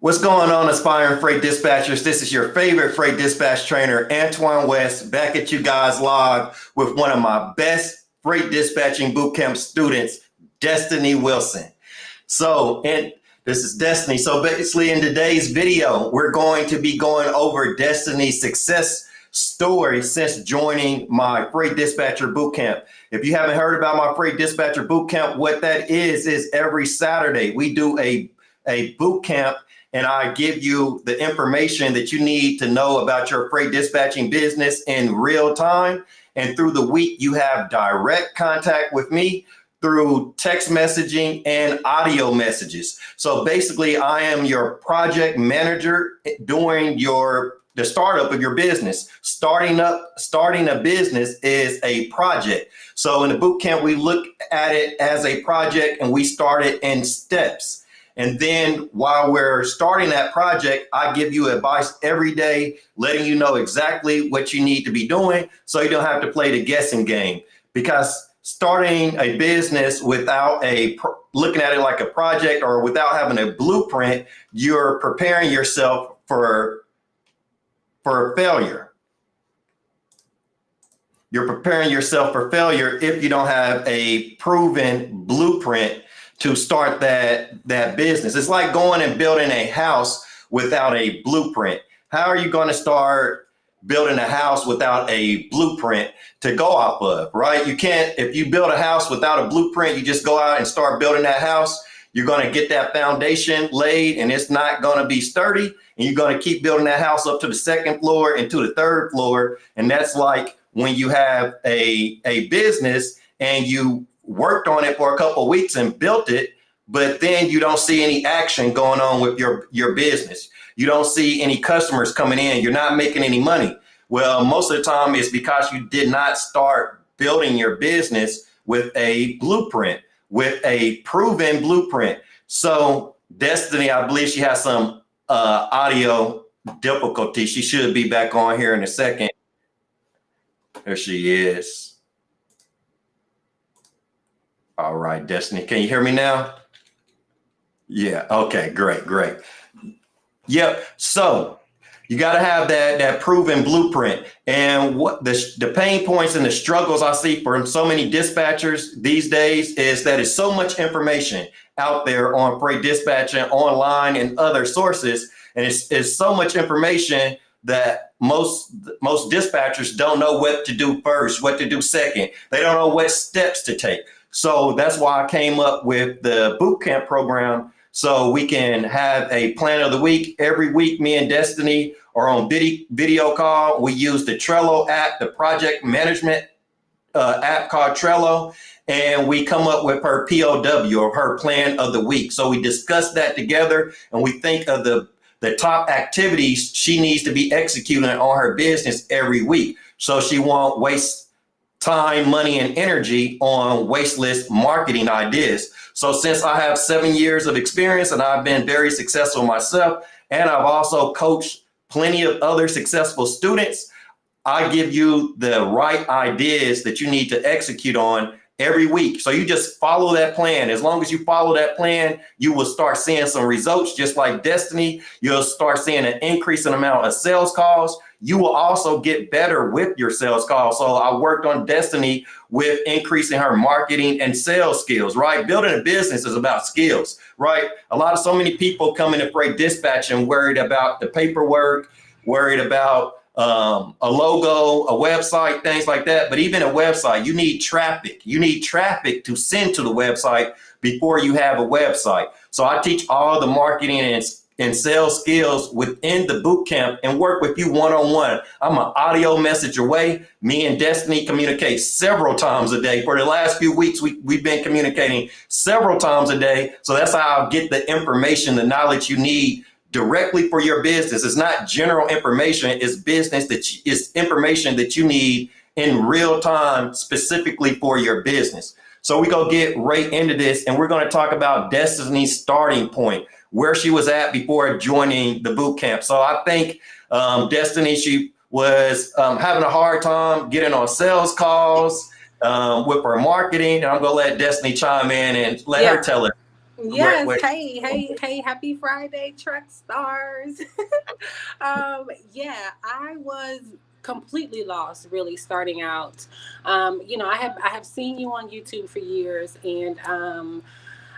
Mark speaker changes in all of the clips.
Speaker 1: What's going on, aspiring freight dispatchers? This is your favorite freight dispatch trainer, Antoine West, back at you guys live with one of my best freight dispatching bootcamp students, Destiny Wilson. And this is Destiny. So basically in today's video, we're going to be going over Destiny's success story since joining my Freight Dispatcher Bootcamp. If you haven't heard about my Freight Dispatcher Bootcamp, what that is every Saturday we do a bootcamp, and I give you the information that you need to know about your freight dispatching business in real time. And through the week, you have direct contact with me through text messaging and audio messages. So basically, I am your project manager during the startup of your business. Starting a business is a project. So in the bootcamp, we look at it as a project and we start it in steps. And then while we're starting that project, I give you advice every day, letting you know exactly what you need to be doing so you don't have to play the guessing game. Because starting a business without looking at it like a project or without having a blueprint, you're preparing yourself for failure. You're preparing yourself for failure if you don't have a proven blueprint to start that business. It's like going and building a house without a blueprint. How are you going to start building a house without a blueprint to go off of, right? You can't, if you build a house without a blueprint, you just go out and start building that house. You're going to get that foundation laid and it's not going to be sturdy. And you're going to keep building that house up to the second floor and to the third floor. And that's like when you have a business and you worked on it for a couple of weeks and built it, but then you don't see any action going on with your business. You don't see any customers coming in. You're not making any money. Well, most of the time it's because you did not start building your business with a blueprint, with a proven blueprint. So Destiny, I believe she has some audio difficulty. She should be back on here in a second. There she is. All right, Destiny, can you hear me now? Yeah, okay, great. Yep, so you got to have that proven blueprint. And what the pain points and the struggles I see for so many dispatchers these days is that it's so much information out there on freight dispatching, online, and other sources. And it's so much information that most dispatchers don't know what to do first, what to do second. They don't know what steps to take. So that's why I came up with the Bootcamp program, so we can have a plan of the week. Every week, me and Destiny are on video call. We use the Trello app, the project management app called Trello, and we come up with her POW, or her plan of the week. So we discuss that together, and we think of the top activities she needs to be executing on her business every week, so she won't waste time, money, and energy on wasteless marketing ideas. So since I have 7 years of experience and I've been very successful myself, and I've also coached plenty of other successful students, I give you the right ideas that you need to execute on every week. So you just follow that plan. As long as you follow that plan, you will start seeing some results. Just like Destiny, you'll start seeing an increasing amount of sales calls. You will also get better with your sales calls. So I worked on Destiny with increasing her marketing and sales skills, right? Building a business is about skills, right? So many people come into freight dispatching worried about the paperwork, worried about a logo, a website, things like that. But even a website, you need traffic. You need traffic to send to the website before you have a website. So I teach all the marketing and sales skills within the bootcamp and work with you one-on-one. I'm an audio message away. Me and Destiny communicate several times a day. For the last few weeks, we've been communicating several times a day. So that's how I get the information, the knowledge you need directly for your business. It's not general information, it's it's information that you need in real time, specifically for your business. So we go get right into this, and we're going to talk about Destiny's starting point, where she was at before joining the boot camp. So I think Destiny, she was having a hard time getting on sales calls with her marketing. And I'm going to let Destiny chime in and let her tell it.
Speaker 2: Yes. Hey, happy Friday, truck stars. Yeah, I was completely lost really starting out. I have seen you on YouTube for years, and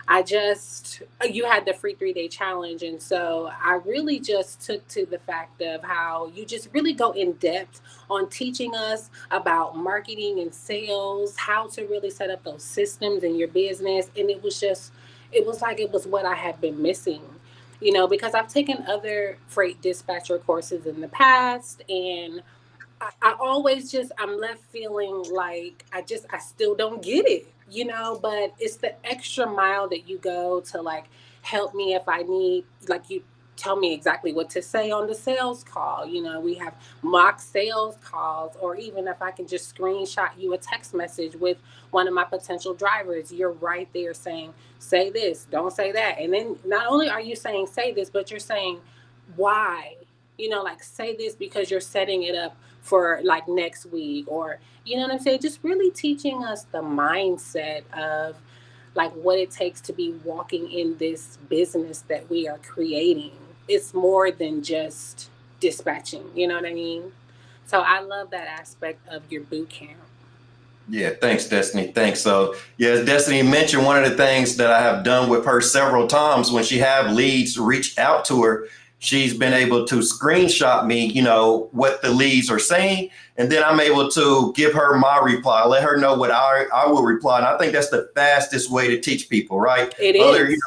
Speaker 2: I just, you had the free 3 day challenge. And so I really just took to the fact of how you just really go in depth on teaching us about marketing and sales, how to really set up those systems in your business. And it was like it was what I had been missing. Because I've taken other freight dispatcher courses in the past, and I always just I'm left feeling like I still don't get it, but it's the extra mile that you go to like help me if I need, like, you tell me exactly what to say on the sales call. We have mock sales calls, or even if I can just screenshot you a text message with one of my potential drivers, you're right there saying, say this, don't say that. And then not only are you saying say this, but you're saying why. Like, say this because you're setting it up for like next week, or what I'm saying, just really teaching us the mindset of like what it takes to be walking in this business that we are creating. It's more than just dispatching, you know what I mean? So I love that aspect of your boot camp.
Speaker 1: Yeah, thanks, Destiny. Thanks. So, yeah, Destiny mentioned one of the things that I have done with her several times when she have leads reach out to her. She's been able to screenshot me, what the leads are saying, and then I'm able to give her my reply, let her know what I will reply. And I think that's the fastest way to teach people, right?
Speaker 2: It is.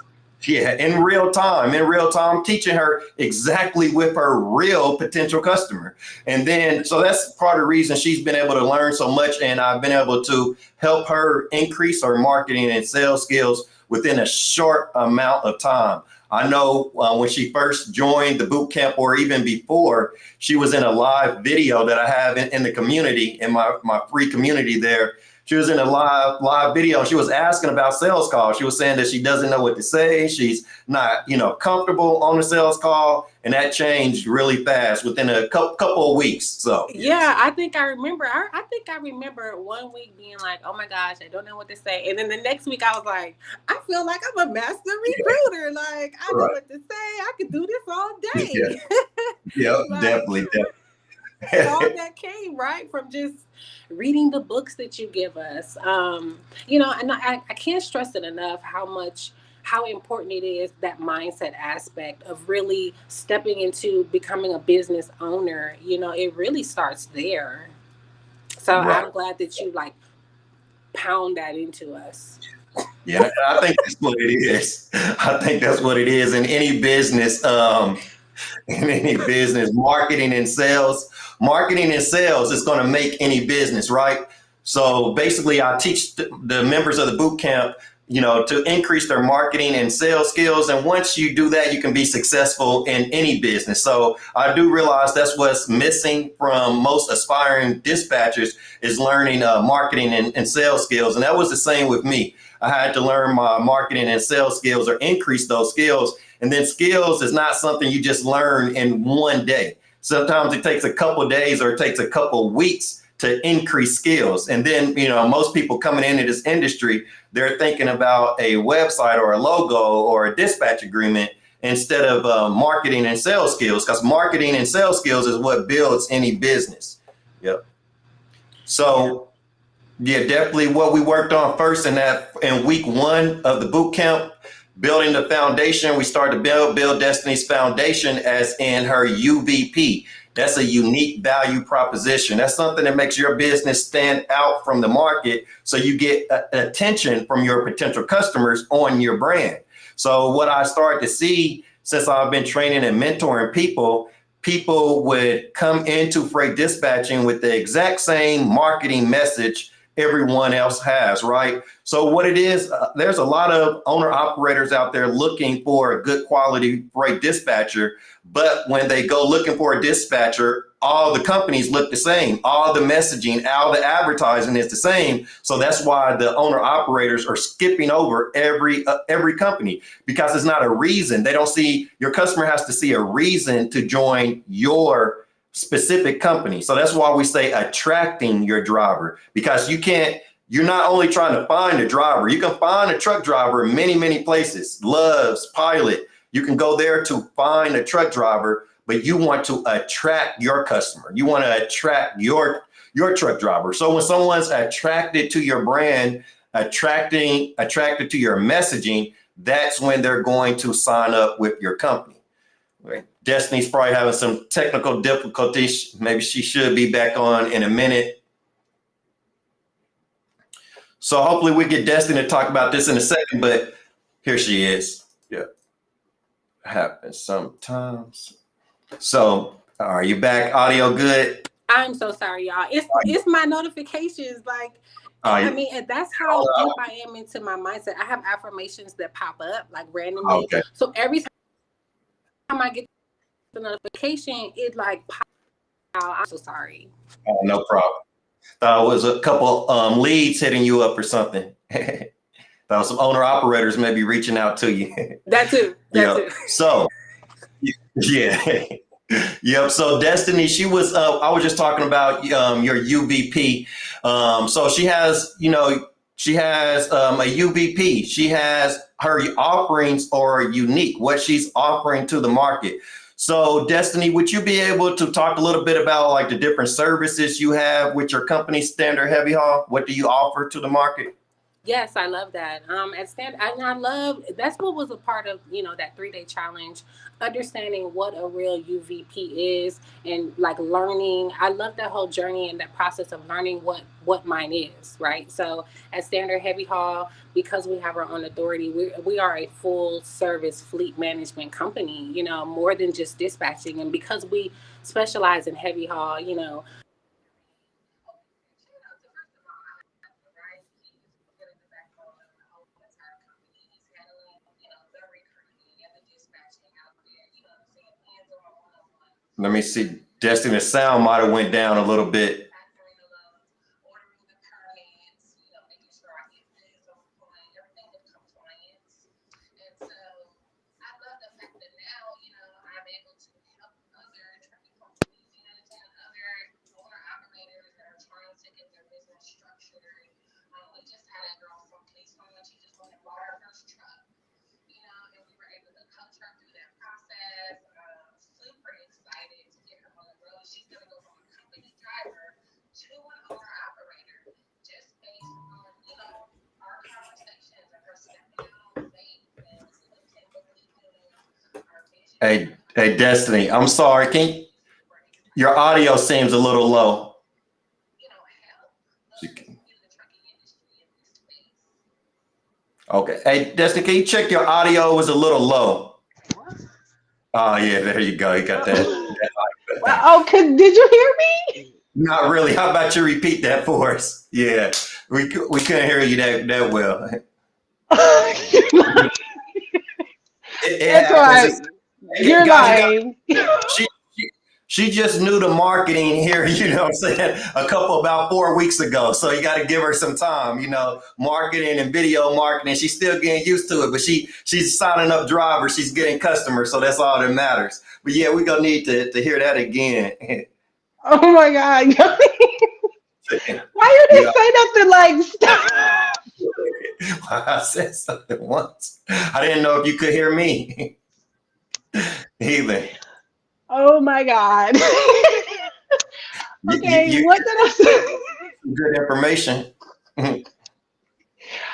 Speaker 1: Yeah, in real time, teaching her exactly with her real potential customer. And then, so that's part of the reason she's been able to learn so much. And I've been able to help her increase her marketing and sales skills within a short amount of time. I know when she first joined the boot camp, or even before, she was in a live video that I have in the community, in my free community there. She was in a live video. She was asking about sales calls. She was saying that she doesn't know what to say. She's not, comfortable on the sales call. And that changed really fast within a couple of weeks. So
Speaker 2: yeah, I think I remember. I think I remember one week being like, "Oh my gosh, I don't know what to say," and then the next week I was like, "I feel like I'm a master recruiter. Like, I know what to say. I could do this all day."
Speaker 1: Yeah,
Speaker 2: Like,
Speaker 1: definitely.
Speaker 2: all that came right from just reading the books that you give us. And I can't stress it enough how important it is, that mindset aspect of really stepping into becoming a business owner. It really starts there. So
Speaker 1: Right.
Speaker 2: I'm glad that you like pound that into us.
Speaker 1: Yeah, I think that's what it is. I think that's what it is in any business. Marketing and sales. Marketing and sales is going to make any business, right? So basically, I teach the members of the boot camp, to increase their marketing and sales skills. And once you do that, you can be successful in any business. So I do realize that's what's missing from most aspiring dispatchers, is learning marketing and sales skills. And that was the same with me. I had to learn my marketing and sales skills, or increase those skills. And then skills is not something you just learn in one day. Sometimes it takes a couple of days, or it takes a couple of weeks to increase skills. And then, most people coming into this industry, they're thinking about a website or a logo or a dispatch agreement instead of marketing and sales skills, because marketing and sales skills is what builds any business. Yep. So yeah, definitely what we worked on first in week 1 of the boot camp, building the foundation. We started to build Destiny's foundation, as in her UVP. That's a unique value proposition. That's something that makes your business stand out from the market, so you get attention from your potential customers on your brand. So what I started to see, since I've been training and mentoring people would come into freight dispatching with the exact same marketing message everyone else has, right? So what it is, there's a lot of owner operators out there looking for a good quality freight dispatcher, but when they go looking for a dispatcher, all the companies look the same. All the messaging, all the advertising is the same. So that's why the owner operators are skipping over every company, because it's not a reason. They don't see, your customer has to see a reason to join your specific company. So that's why we say attracting your driver, because you can't you're not only trying to find a driver, you can find a truck driver in many, many places, Love's, Pilot. You can go there to find a truck driver, but you want to attract your customer. You want to attract your truck driver. So when someone's attracted to your brand, attracted to your messaging, that's when they're going to sign up with your company. Right. Destiny's probably having some technical difficulties. Maybe she should be back on in a minute. So hopefully we get Destiny to talk about this in a second, but here she is. Yeah. Happens sometimes. So are you back? Audio good?
Speaker 2: I'm so sorry, y'all. It's my notifications. Like, I mean, and that's how deep I am into my mindset. I have affirmations that pop up like randomly.
Speaker 1: Okay.
Speaker 2: So every time I get the notification, it like pops out. I'm so sorry.
Speaker 1: Oh, no problem. Thought it was a couple leads hitting you up or something. Thought some owner operators may be reaching out to you.
Speaker 2: That too. Too.
Speaker 1: So, yeah. Yep. So Destiny, she was, I was just talking about your UVP. So she has, she has a UVP. She has her offerings are unique, what she's offering to the market. So Destiny, would you be able to talk a little bit about like the different services you have with your company, Standard Heavy Haul? What do you offer to the market?
Speaker 2: Yes, I love that. At Stand, I love that's what was a part of that 3-day challenge, understanding what a real UVP is and like learning. I love that whole journey and that process of learning what mine is, right? So at Standard Heavy Haul, because we have our own authority, we are a full service fleet management company. More than just dispatching, and because we specialize in heavy haul,
Speaker 1: Let me see. Destiny, the sound might have went down a little bit. Hey, Destiny, I'm sorry. Your audio seems a little low. Okay. Hey, Destiny, can you check your audio was a little low? Oh, yeah, there you go. You got that.
Speaker 3: Well, okay, did you hear me?
Speaker 1: Not really. How about you repeat that for us? Yeah, we couldn't hear you that well.
Speaker 3: That's right. You're lying.
Speaker 1: She just knew the marketing here, what I'm saying, about 4 weeks ago. So you got to give her some time, marketing and video marketing. She's still getting used to it, but she's signing up drivers. She's getting customers. So that's all that matters. But yeah, we're going to need to hear that again.
Speaker 3: Oh my God. Why you didn't say nothing like stop?
Speaker 1: I said something once. I didn't know if you could hear me either.
Speaker 3: Oh my God. Okay, what did I say?
Speaker 1: Good information.
Speaker 3: Okay,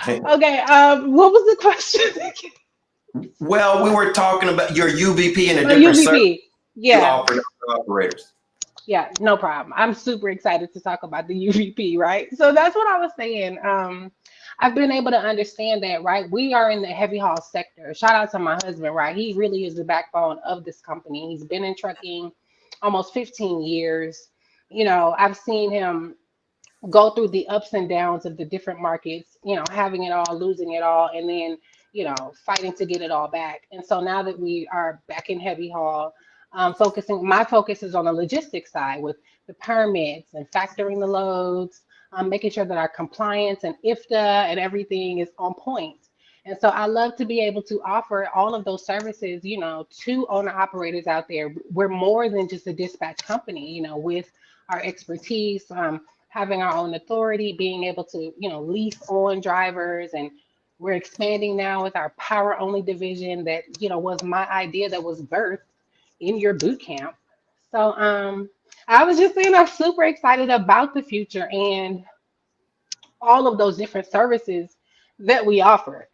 Speaker 3: what was the question?
Speaker 1: Well, we were talking about your UVP and the different
Speaker 3: UVP.
Speaker 1: services
Speaker 3: Yeah.
Speaker 1: you offer to operators.
Speaker 3: Yeah, no problem. I'm super excited to talk about the UVP, right? So that's what I was saying. I've been able to understand that, right? We are in the heavy haul sector. Shout out to my husband, right? He really is the backbone of this company. He's been in trucking almost 15 years. I've seen him go through the ups and downs of the different markets, having it all, losing it all, and then, fighting to get it all back. And so now that we are back in heavy haul, my focus is on the logistics side with the permits and factoring the loads, making sure that our compliance and IFTA and everything is on point. And so I love to be able to offer all of those services, to owner operators out there. We're more than just a dispatch company, with our expertise, having our own authority, being able to, lease on drivers. And we're expanding now with our power only division that, was my idea that was birthed in your boot camp. So I was just saying I'm super excited about the future and all of those different services that we offer.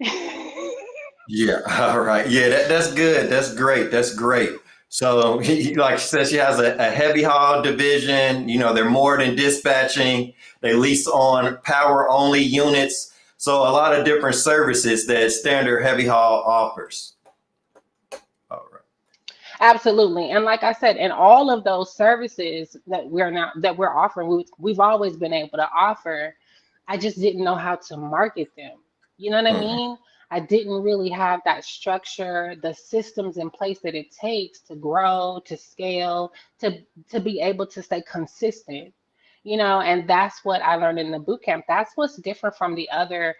Speaker 1: Yeah. All right. Yeah, that's good. That's great. That's great. So, like she said, she has a heavy haul division. They're more than dispatching. They lease on power only units. So, a lot of different services that Standard Heavy Haul offers. All right.
Speaker 3: Absolutely. And like I said, in all of those services that we're offering, we've always been able to offer. I just didn't know how to market them. You know what I
Speaker 1: Mhm.
Speaker 3: mean? I didn't really have that structure, the systems in place that it takes to grow, to scale, to be able to stay consistent. And that's what I learned in the boot camp. That's what's different from the other,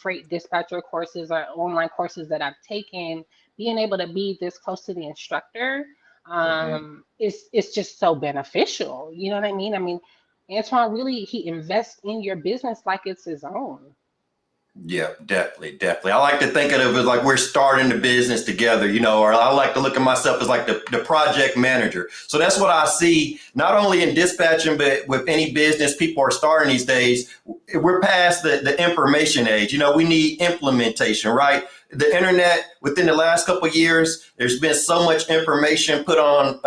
Speaker 3: freight dispatcher courses or online courses that I've taken. Being able to be this close to the instructor,
Speaker 1: Mhm.
Speaker 3: it's just so beneficial. You know what I mean? I mean, Antoine really he invests in your business like it's his own.
Speaker 1: Yeah, definitely, definitely. I like to think of it as like we're starting the business together, or I like to look at myself as like the project manager. So that's what I see, not only in dispatching, but with any business people are starting these days. We're past the information age. We need implementation, right? The internet within the last couple of years, there's been so much information put on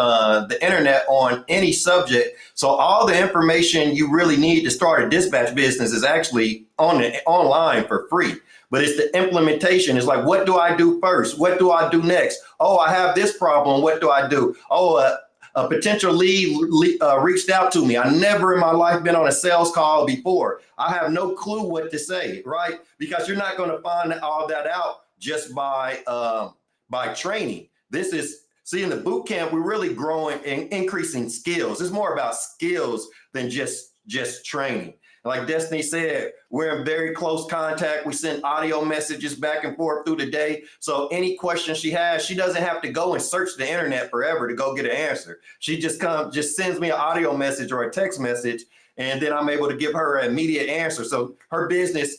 Speaker 1: the internet on any subject. So all the information you really need to start a dispatch business is actually online for free. But it's the implementation. It's like, what do I do first? What do I do next? Oh, I have this problem. What do I do? Oh, a potential lead reached out to me. I never in my life been on a sales call before. I have no clue what to say, right? Because you're not going to find all that out just by training. This is see in the boot camp, we're really growing and increasing skills. It's more about skills than just training. Like Destiny said, we're in very close contact. We send audio messages back and forth through the day. So any question she has, she doesn't have to go and search the internet forever to go get an answer. She just sends me an audio message or a text message, and then I'm able to give her an immediate answer. So her business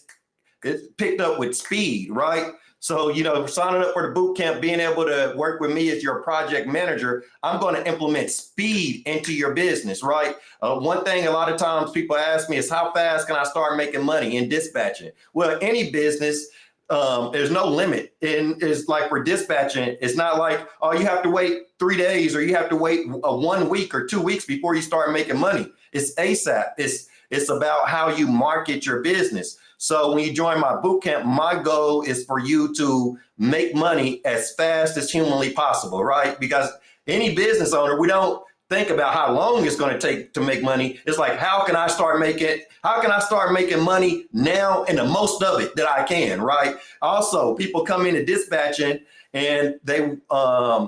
Speaker 1: is picked up with speed, right? So, signing up for the boot camp, being able to work with me as your project manager, I'm going to implement speed into your business, right? One thing a lot of times people ask me is how fast can I start making money in dispatching? Well, any business, there's no limit. And it's like for dispatching, it's not like, oh, you have to wait 3 days or you have to wait 1 week or 2 weeks before you start making money. It's ASAP. It's about how you market your business. So when you join my boot camp, my goal is for you to make money as fast as humanly possible, right? Because any business owner, we don't think about how long it's going to take to make money. It's like, how can I start making money now and the most of it that I can, right? Also, people come into dispatching and they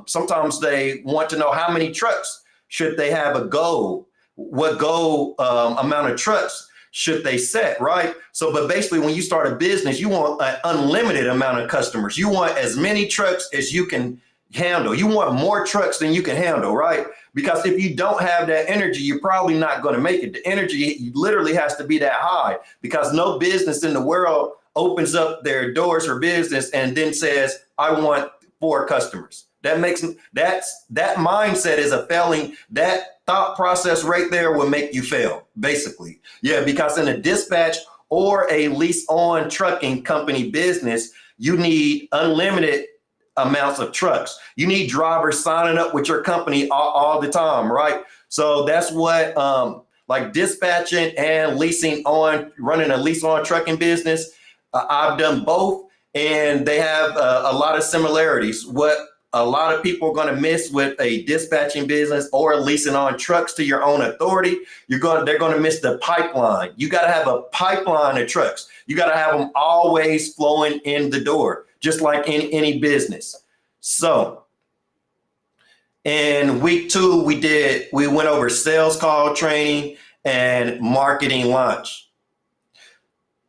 Speaker 1: sometimes they want to know how many trucks should they have a goal, what goal amount of trucks should they set, right? So, but basically when you start a business, you want an unlimited amount of customers. You want as many trucks as you can handle. You want more trucks than you can handle, right? Because if you don't have that energy, you're probably not going to make it. The energy literally has to be that high because no business in the world opens up their doors for business and then says, I want 4 customers. That mindset is a failing. That thought process right there will make you fail, basically. Yeah, because in a dispatch or a lease on trucking company business, you need unlimited amounts of trucks. You need drivers signing up with your company all the time, right? So that's what like dispatching and running a lease on trucking business. I've done both and they have a lot of similarities. What a lot of people are going to miss with a dispatching business or leasing on trucks to your own authority, they're going to miss the pipeline. You got to have a pipeline of trucks. You got to have them always flowing in the door, just like in any business. So in week 2, we went over sales call training and marketing launch.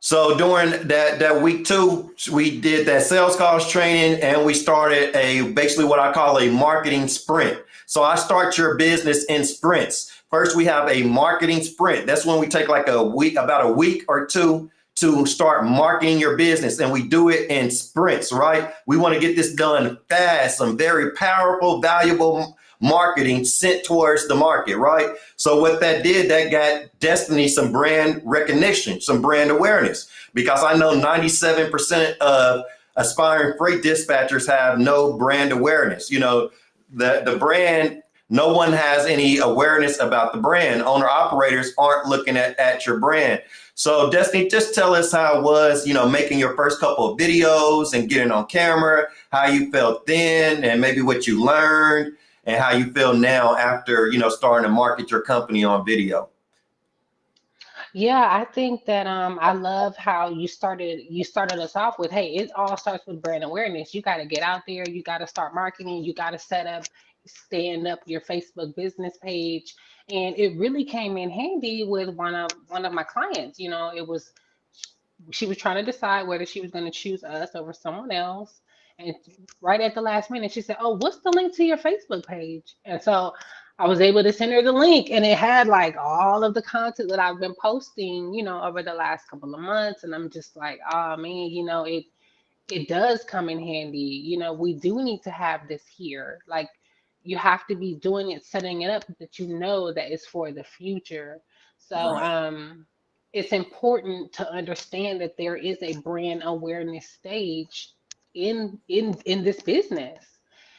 Speaker 1: So during that week 2, we did that sales calls training and we started basically what I call a marketing sprint. So I start your business in sprints. First, we have a marketing sprint. That's when we take like about a week or two to start marketing your business. And we do it in sprints, right? We want to get this done fast, some very powerful, valuable marketing sent towards the market, right? So what that did, that got Destiny some brand recognition, some brand awareness, because I know 97% of aspiring freight dispatchers have no brand awareness. You know, the brand, no one has any awareness about the brand. Owner operators aren't looking at your brand. So Destiny, just tell us how it was, you know, making your first couple of videos and getting on camera, how you felt then, and maybe what you learned, and how you feel now after, you know, starting to market your company on video.
Speaker 3: Yeah, I think that I love how you started us off with, hey, it all starts with brand awareness. You got to get out there, you got to start marketing, you got to stand up your Facebook business page. And it really came in handy with one of my clients. You know, it was she was trying to decide whether she was going to choose us over someone else. And right at the last minute, she said, "Oh, what's the link to your Facebook page?" And so I was able to send her the link, and it had like all of the content that I've been posting, over the last couple of months. And I'm just like, oh man, it does come in handy. We do need to have this here. Like, you have to be doing it, setting it up that that it's for the future. So
Speaker 1: Right.
Speaker 3: it's important to understand that there is a brand awareness stage in this business.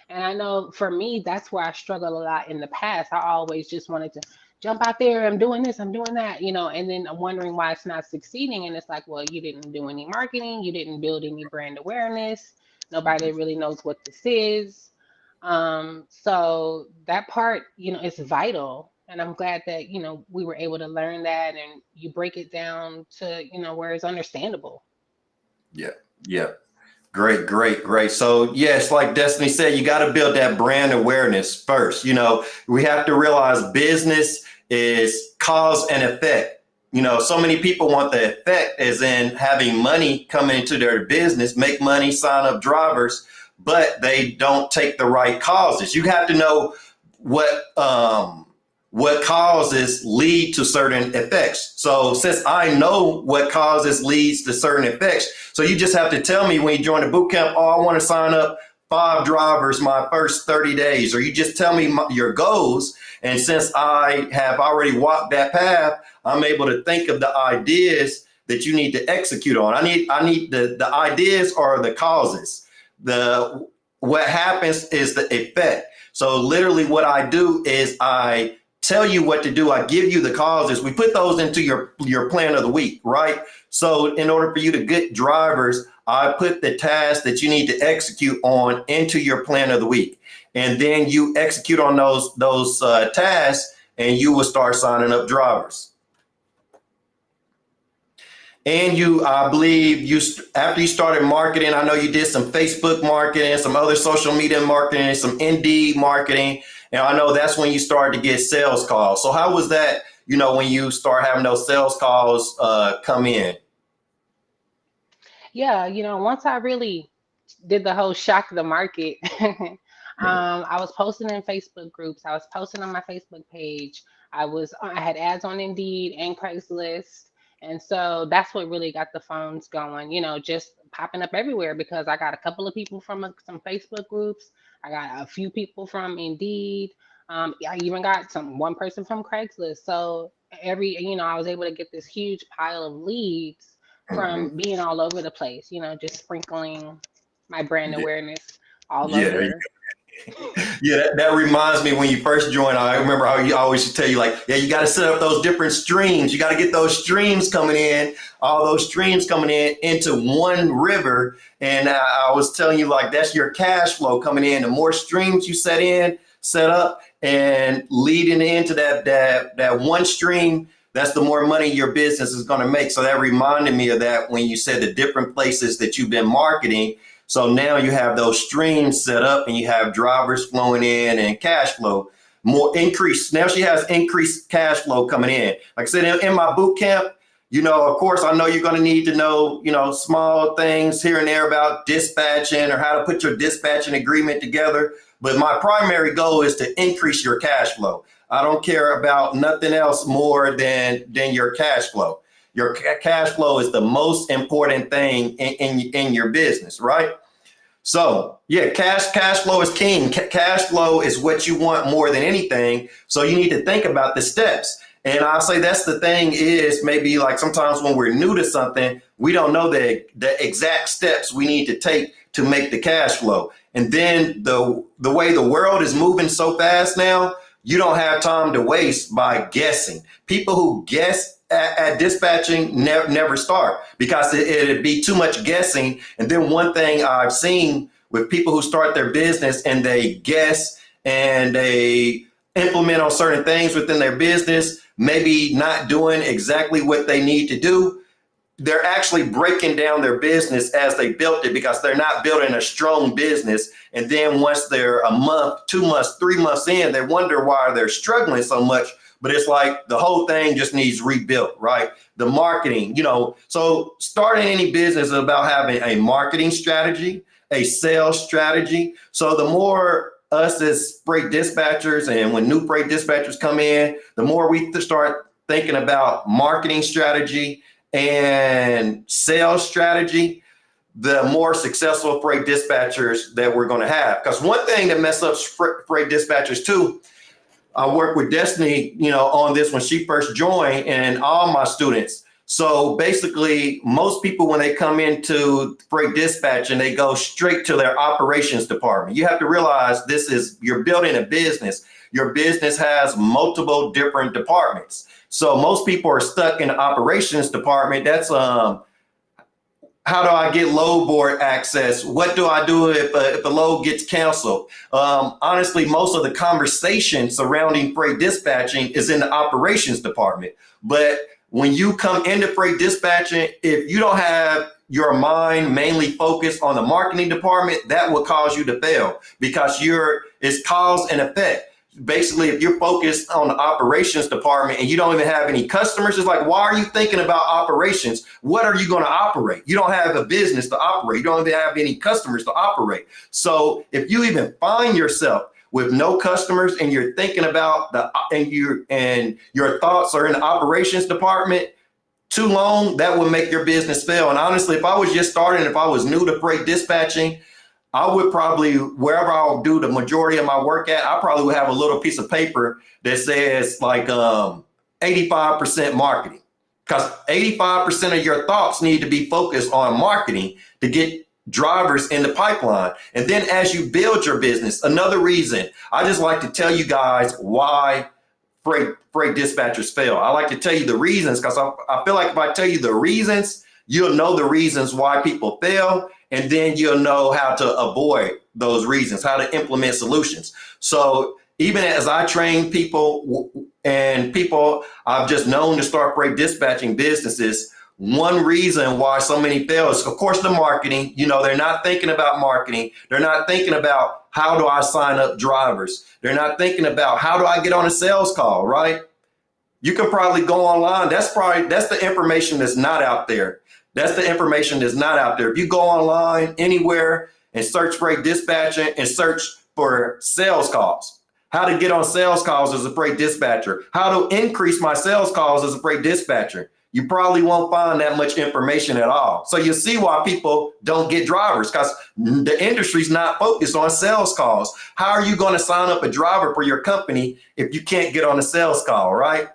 Speaker 3: And I know for me, that's where I struggled a lot in the past. I always just wanted to jump out there. I'm doing this, I'm doing that, and then I'm wondering why it's not succeeding. And it's like, well, you didn't do any marketing, you didn't build any brand awareness. Nobody really knows what this is. So that part, is vital. And I'm glad that, we were able to learn that and you break it down to, where it's understandable.
Speaker 1: Yeah. Yeah. Great, great, great. So yes, like Destiny said, you got to build that brand awareness first. We have to realize business is cause and effect. So many people want the effect as in having money come into their business, make money, sign up drivers, but they don't take the right causes. You have to know what causes lead to certain effects. So since I know what causes leads to certain effects, so you just have to tell me when you join the boot camp, oh, I want to sign up 5 drivers my first 30 days, or you just tell me your goals. And since I have already walked that path, I'm able to think of the ideas that you need to execute on. I need the ideas or the causes. What happens is the effect. So literally what I do is I tell you what to do. I give you the causes. We put those into your plan of the week, right? So in order for you to get drivers, I put the tasks that you need to execute on into your plan of the week. And then you execute on those tasks and you will start signing up drivers. And I believe after you started marketing, I know you did some Facebook marketing, some other social media marketing, some Indeed marketing. And I know that's when you started to get sales calls. So how was that, when you start having those sales calls come in?
Speaker 3: Yeah, once I really did the whole shock the market, I was posting in Facebook groups. I was posting on my Facebook page. I had ads on Indeed and Craigslist. And so that's what really got the phones going, just popping up everywhere because I got a couple of people from some Facebook groups. I got a few people from Indeed. I even got one person from Craigslist. So I was able to get this huge pile of leads
Speaker 1: Mhm.
Speaker 3: from being all over the place, just sprinkling my brand
Speaker 1: Yeah,
Speaker 3: awareness all
Speaker 1: yeah, there you
Speaker 3: over.
Speaker 1: Yeah, that reminds me when you first joined, I remember how you always used to tell you like, yeah, you got to set up those different streams. You got to get those streams coming in, all those streams coming in into one river. And I was telling you like, that's your cash flow coming in. The more streams you set up and leading into that one stream, that's the more money your business is going to make. So that reminded me of that when you said the different places that you've been marketing. So now you have those streams set up and you have drivers flowing in and cash flow more increased. Now she has increased cash flow coming in. Like I said, in my boot camp, of course, I know you're going to need to know, small things here and there about dispatching or how to put your dispatching agreement together. But my primary goal is to increase your cash flow. I don't care about nothing else more than your cash flow. Your cash flow is the most important thing in your business, right? So yeah, cash flow is king. Cash flow is what you want more than anything. So you need to think about the steps. And I'll say that's the thing is maybe like sometimes when we're new to something, we don't know the exact steps we need to take to make the cash flow. And then the way the world is moving so fast now, you don't have time to waste by guessing. People who guess at dispatching never start because it'd be too much guessing. And then one thing I've seen with people who start their business and they guess and they implement on certain things within their business, maybe not doing exactly what they need to do, they're actually breaking down their business as they built it because they're not building a strong business. And then once they're a month, 2 months, 3 months in, they wonder why they're struggling so much. But it's like the whole thing just needs rebuilt, right? The marketing, so starting any business is about having a marketing strategy, a sales strategy. So the more us as freight dispatchers and when new freight dispatchers come in, the more we start thinking about marketing strategy and sales strategy, the more successful freight dispatchers that we're going to have. Because one thing that messes up freight dispatchers too, I worked with Destiny, on this when she first joined and all my students. So basically, most people, when they come into freight dispatch and they go straight to their operations department, you have to realize you're building a business. Your business has multiple different departments. So most people are stuck in the operations department. That's how do I get load board access? What do I do if a load gets canceled? Honestly, most of the conversation surrounding freight dispatching is in the operations department. But when you come into freight dispatching, if you don't have your mind mainly focused on the marketing department, that will cause you to fail because it's cause and effect. Basically, if you're focused on the operations department and you don't even have any customers, it's like, why are you thinking about operations? What are you going to operate? You don't have a business to operate. You don't even have any customers to operate. So if you even find yourself with no customers and you're thinking about and your thoughts are in the operations department too long, that will make your business fail. And honestly, if I was just starting, if I was new to freight dispatching, I would probably, wherever I'll do the majority of my work at, I probably would have a little piece of paper that says like 85% marketing, because 85% of your thoughts need to be focused on marketing to get drivers in the pipeline. And then as you build your business, another reason, I just like to tell you guys why freight dispatchers fail. I like to tell you the reasons because I feel like if I tell you the reasons, you'll know the reasons why people fail. And then you'll know how to avoid those reasons, how to implement solutions. So even as I train people and people I've just known to start freight dispatching businesses, one reason why so many fail is, of course, the marketing. They're not thinking about marketing. They're not thinking about how do I sign up drivers. They're not thinking about how do I get on a sales call, right? You can probably go online. That's the information that's not out there. That's the information that's not out there. If you go online anywhere and search freight dispatching and search for sales calls, how to get on sales calls as a freight dispatcher, how to increase my sales calls as a freight dispatcher, you probably won't find that much information at all. So you see why people don't get drivers, because the industry's not focused on sales calls. How are you going to sign up a driver for your company if you can't get on a sales call, right?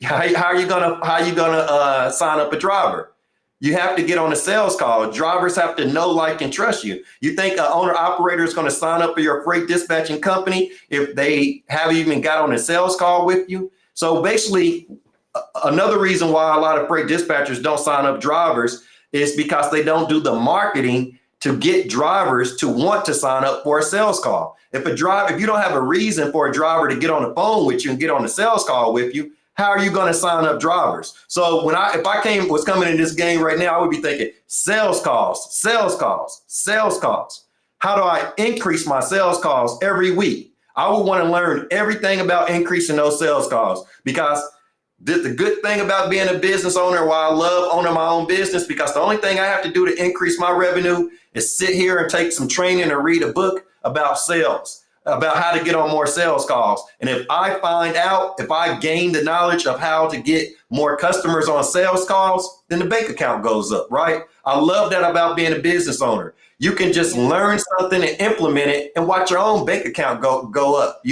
Speaker 1: How are you gonna sign up a driver? You have to get on a sales call. Drivers have to know, like, and trust you. You think an owner operator is going to sign up for your freight dispatching company if they haven't even got on a sales call with you? So basically, another reason why a lot of freight dispatchers don't sign up drivers is because they don't do the marketing to get drivers to want to sign up for a sales call. If you don't have a reason for a driver to get on the phone with you and get on a sales call with you, how are you going to sign up drivers? So if I was coming in this game right now, I would be thinking sales calls, sales calls, sales calls. How do I increase my sales calls every week? I would want to learn everything about increasing those sales calls, because The good thing about being a business owner, why I love owning my own business, because the only thing I have to do to increase my revenue is sit here and take some training or read a book about sales, about how to get on more sales calls. And if I gain the knowledge of how to get more customers on sales calls, then the bank account goes up, right? I love that about being a business owner. You can just learn something and implement it and watch your own bank account go up,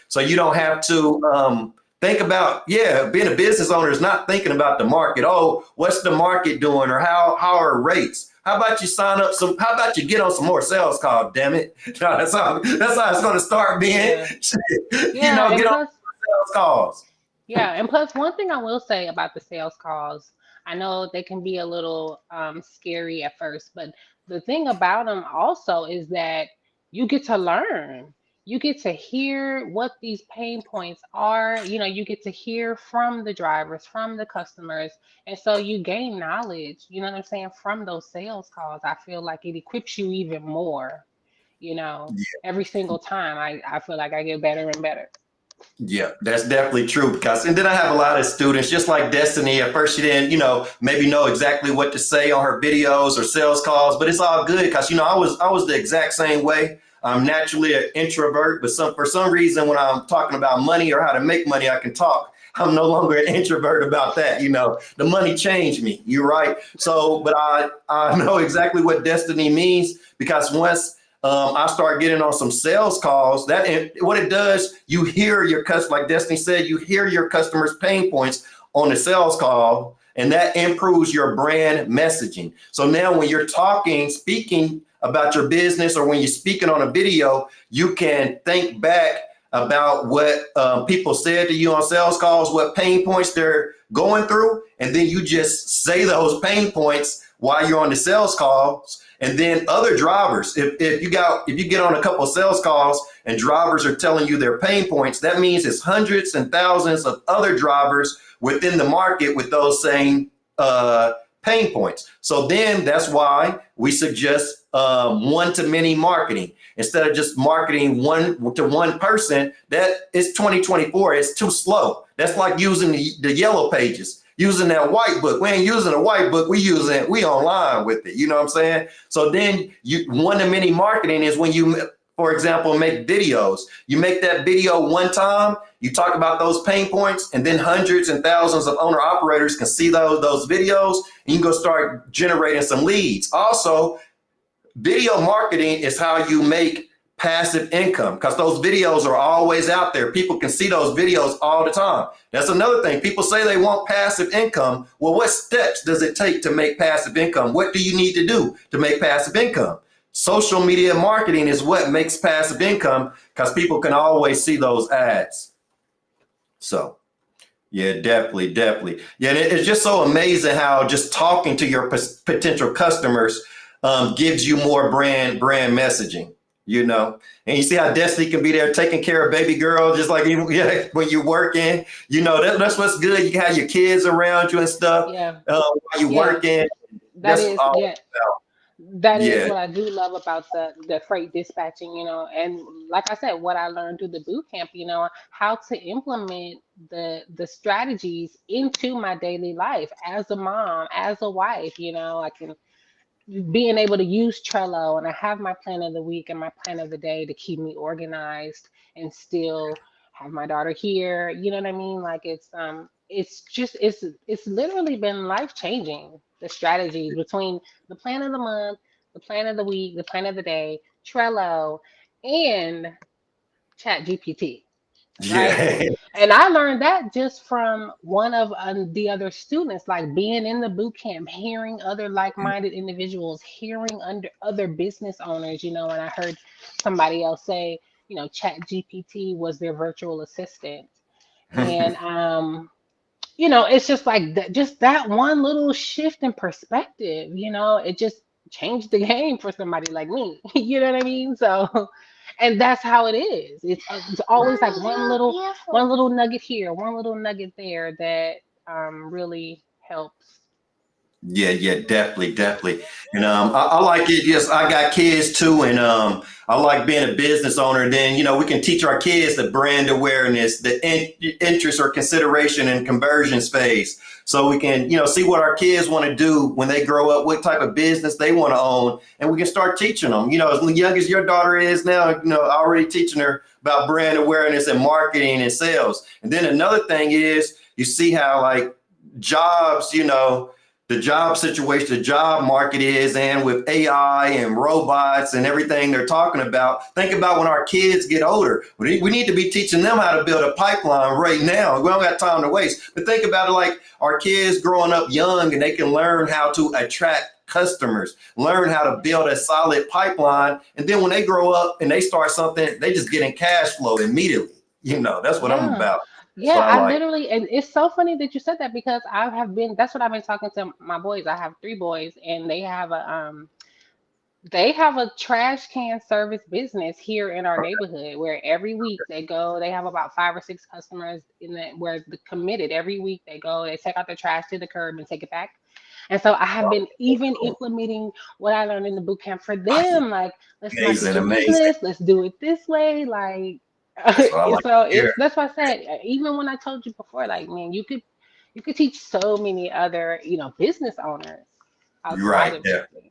Speaker 1: So you don't have to think about, being a business owner is not thinking about the market. Oh, what's the market doing, or how are rates? How about you how about you get on some more sales calls, damn it. No, that's how it's going to start being.
Speaker 3: Yeah. Yeah,
Speaker 1: Get on sales calls.
Speaker 3: yeah, and plus one thing I will say about the sales calls, I know they can be a little scary at first, but the thing about them also is that you get to learn. You get to hear what these pain points are. You get to hear from the drivers, from the customers, and so you gain knowledge, you know what I'm saying, from those sales calls. I feel like it equips you even more, every single time. I feel like I get better and better.
Speaker 1: Yeah, that's definitely true. And then I have a lot of students, just like Destiny. At first, she didn't, maybe know exactly what to say on her videos or sales calls, but it's all good because, I was the exact same way. I'm naturally an introvert, but for some reason, when I'm talking about money or how to make money, I can talk. I'm no longer an introvert about that. The money changed me. You're right. So, but I know exactly what Destiny means, because once I start getting on some sales calls, what it does, you hear your customer, like Destiny said, you hear your customers' pain points on the sales call, and that improves your brand messaging. So now when you're speaking about your business, or when you're speaking on a video, you can think back about what people said to you on sales calls, what pain points they're going through, and then you just say those pain points while you're on the sales calls. And then other drivers, if you get on a couple of sales calls and drivers are telling you their pain points, that means it's hundreds and thousands of other drivers within the market with those same pain points. So then that's why we suggest one-to-many marketing. Instead of just marketing one to one person, that is 2024. It's too slow. That's like using the yellow pages. Using that white book. We ain't using a white book. We online with it. You know what I'm saying? So then one-to-many marketing is when you, for example, make videos. You make that video one time, you talk about those pain points, and then hundreds and thousands of owner operators can see those videos, and you can go start generating some leads. Also, video marketing is how you make passive income, because those videos are always out there. People can see those videos all the time. That's another thing. People say they want passive income. Well, what steps does it take to make passive income? What do you need to do to make passive income? Social media marketing is what makes passive income, because people can always see those ads. So yeah, definitely. Yeah, and it's just so amazing how just talking to your potential customers gives you more brand messaging. And you see how Destiny can be there taking care of baby girl, just like when you're working. That's what's good. You can have your kids around you and stuff.
Speaker 3: Yeah.
Speaker 1: While you're working.
Speaker 3: That is
Speaker 1: Yeah.
Speaker 3: what I do love about the freight dispatching, and like I said, what I learned through the boot camp, how to implement the strategies into my daily life as a mom, as a wife. I can being able to use Trello, and I have my plan of the week and my plan of the day to keep me organized and still have my daughter here. You know what I mean? Like it's literally been life changing. The strategies between the plan of the month, the plan of the week, the plan of the day, Trello, and Chat GPT, right?
Speaker 1: Yeah.
Speaker 3: And I learned that just from one of the other students, like being in the boot camp, hearing other like-minded individuals, hearing under other business owners, and I heard somebody else say, Chat GPT was their virtual assistant. And it's just like that, just that one little shift in perspective, it just changed the game for somebody like me. You know what I mean? So, and that's how it is. It's always like one little nugget here, one little nugget there that really helps.
Speaker 1: Yeah, definitely. And I like it. Yes, I got kids too, and I like being a business owner. And then we can teach our kids the brand awareness, the interest or consideration and conversions phase, so we can see what our kids want to do when they grow up, what type of business they want to own, and we can start teaching them. As young as your daughter is now, already teaching her about brand awareness and marketing and sales. And then another thing is you see how like jobs, the job situation, the job market is, and with AI and robots and everything they're talking about. Think about when our kids get older. We need to be teaching them how to build a pipeline right now. We don't got time to waste. But think about it like our kids growing up young, and they can learn how to attract customers, learn how to build a solid pipeline. And then when they grow up and they start something, they just get in cash flow immediately. That's what I'm
Speaker 3: Yeah.
Speaker 1: about. That's
Speaker 3: Yeah,
Speaker 1: what I
Speaker 3: I
Speaker 1: like.
Speaker 3: literally, and it's so funny that you said that because I have been, that's what I've been talking to my boys. I have three boys and they have a trash can service business here in our neighborhood where every week they go, they have about 5 or 6 customers in that where the committed every week they go, they take out the trash to the curb and take it back. And so I have been even implementing what I learned in the boot camp for them. Like, let's market
Speaker 1: Amazing,
Speaker 3: your
Speaker 1: amazing.
Speaker 3: business, let's do it this way. Like,
Speaker 1: That's what I like
Speaker 3: so
Speaker 1: to hear.
Speaker 3: it's that's why I said, even when I told you before, like, man, you could teach so many other, business owners
Speaker 1: You're
Speaker 3: outside
Speaker 1: right
Speaker 3: of
Speaker 1: there.
Speaker 3: this.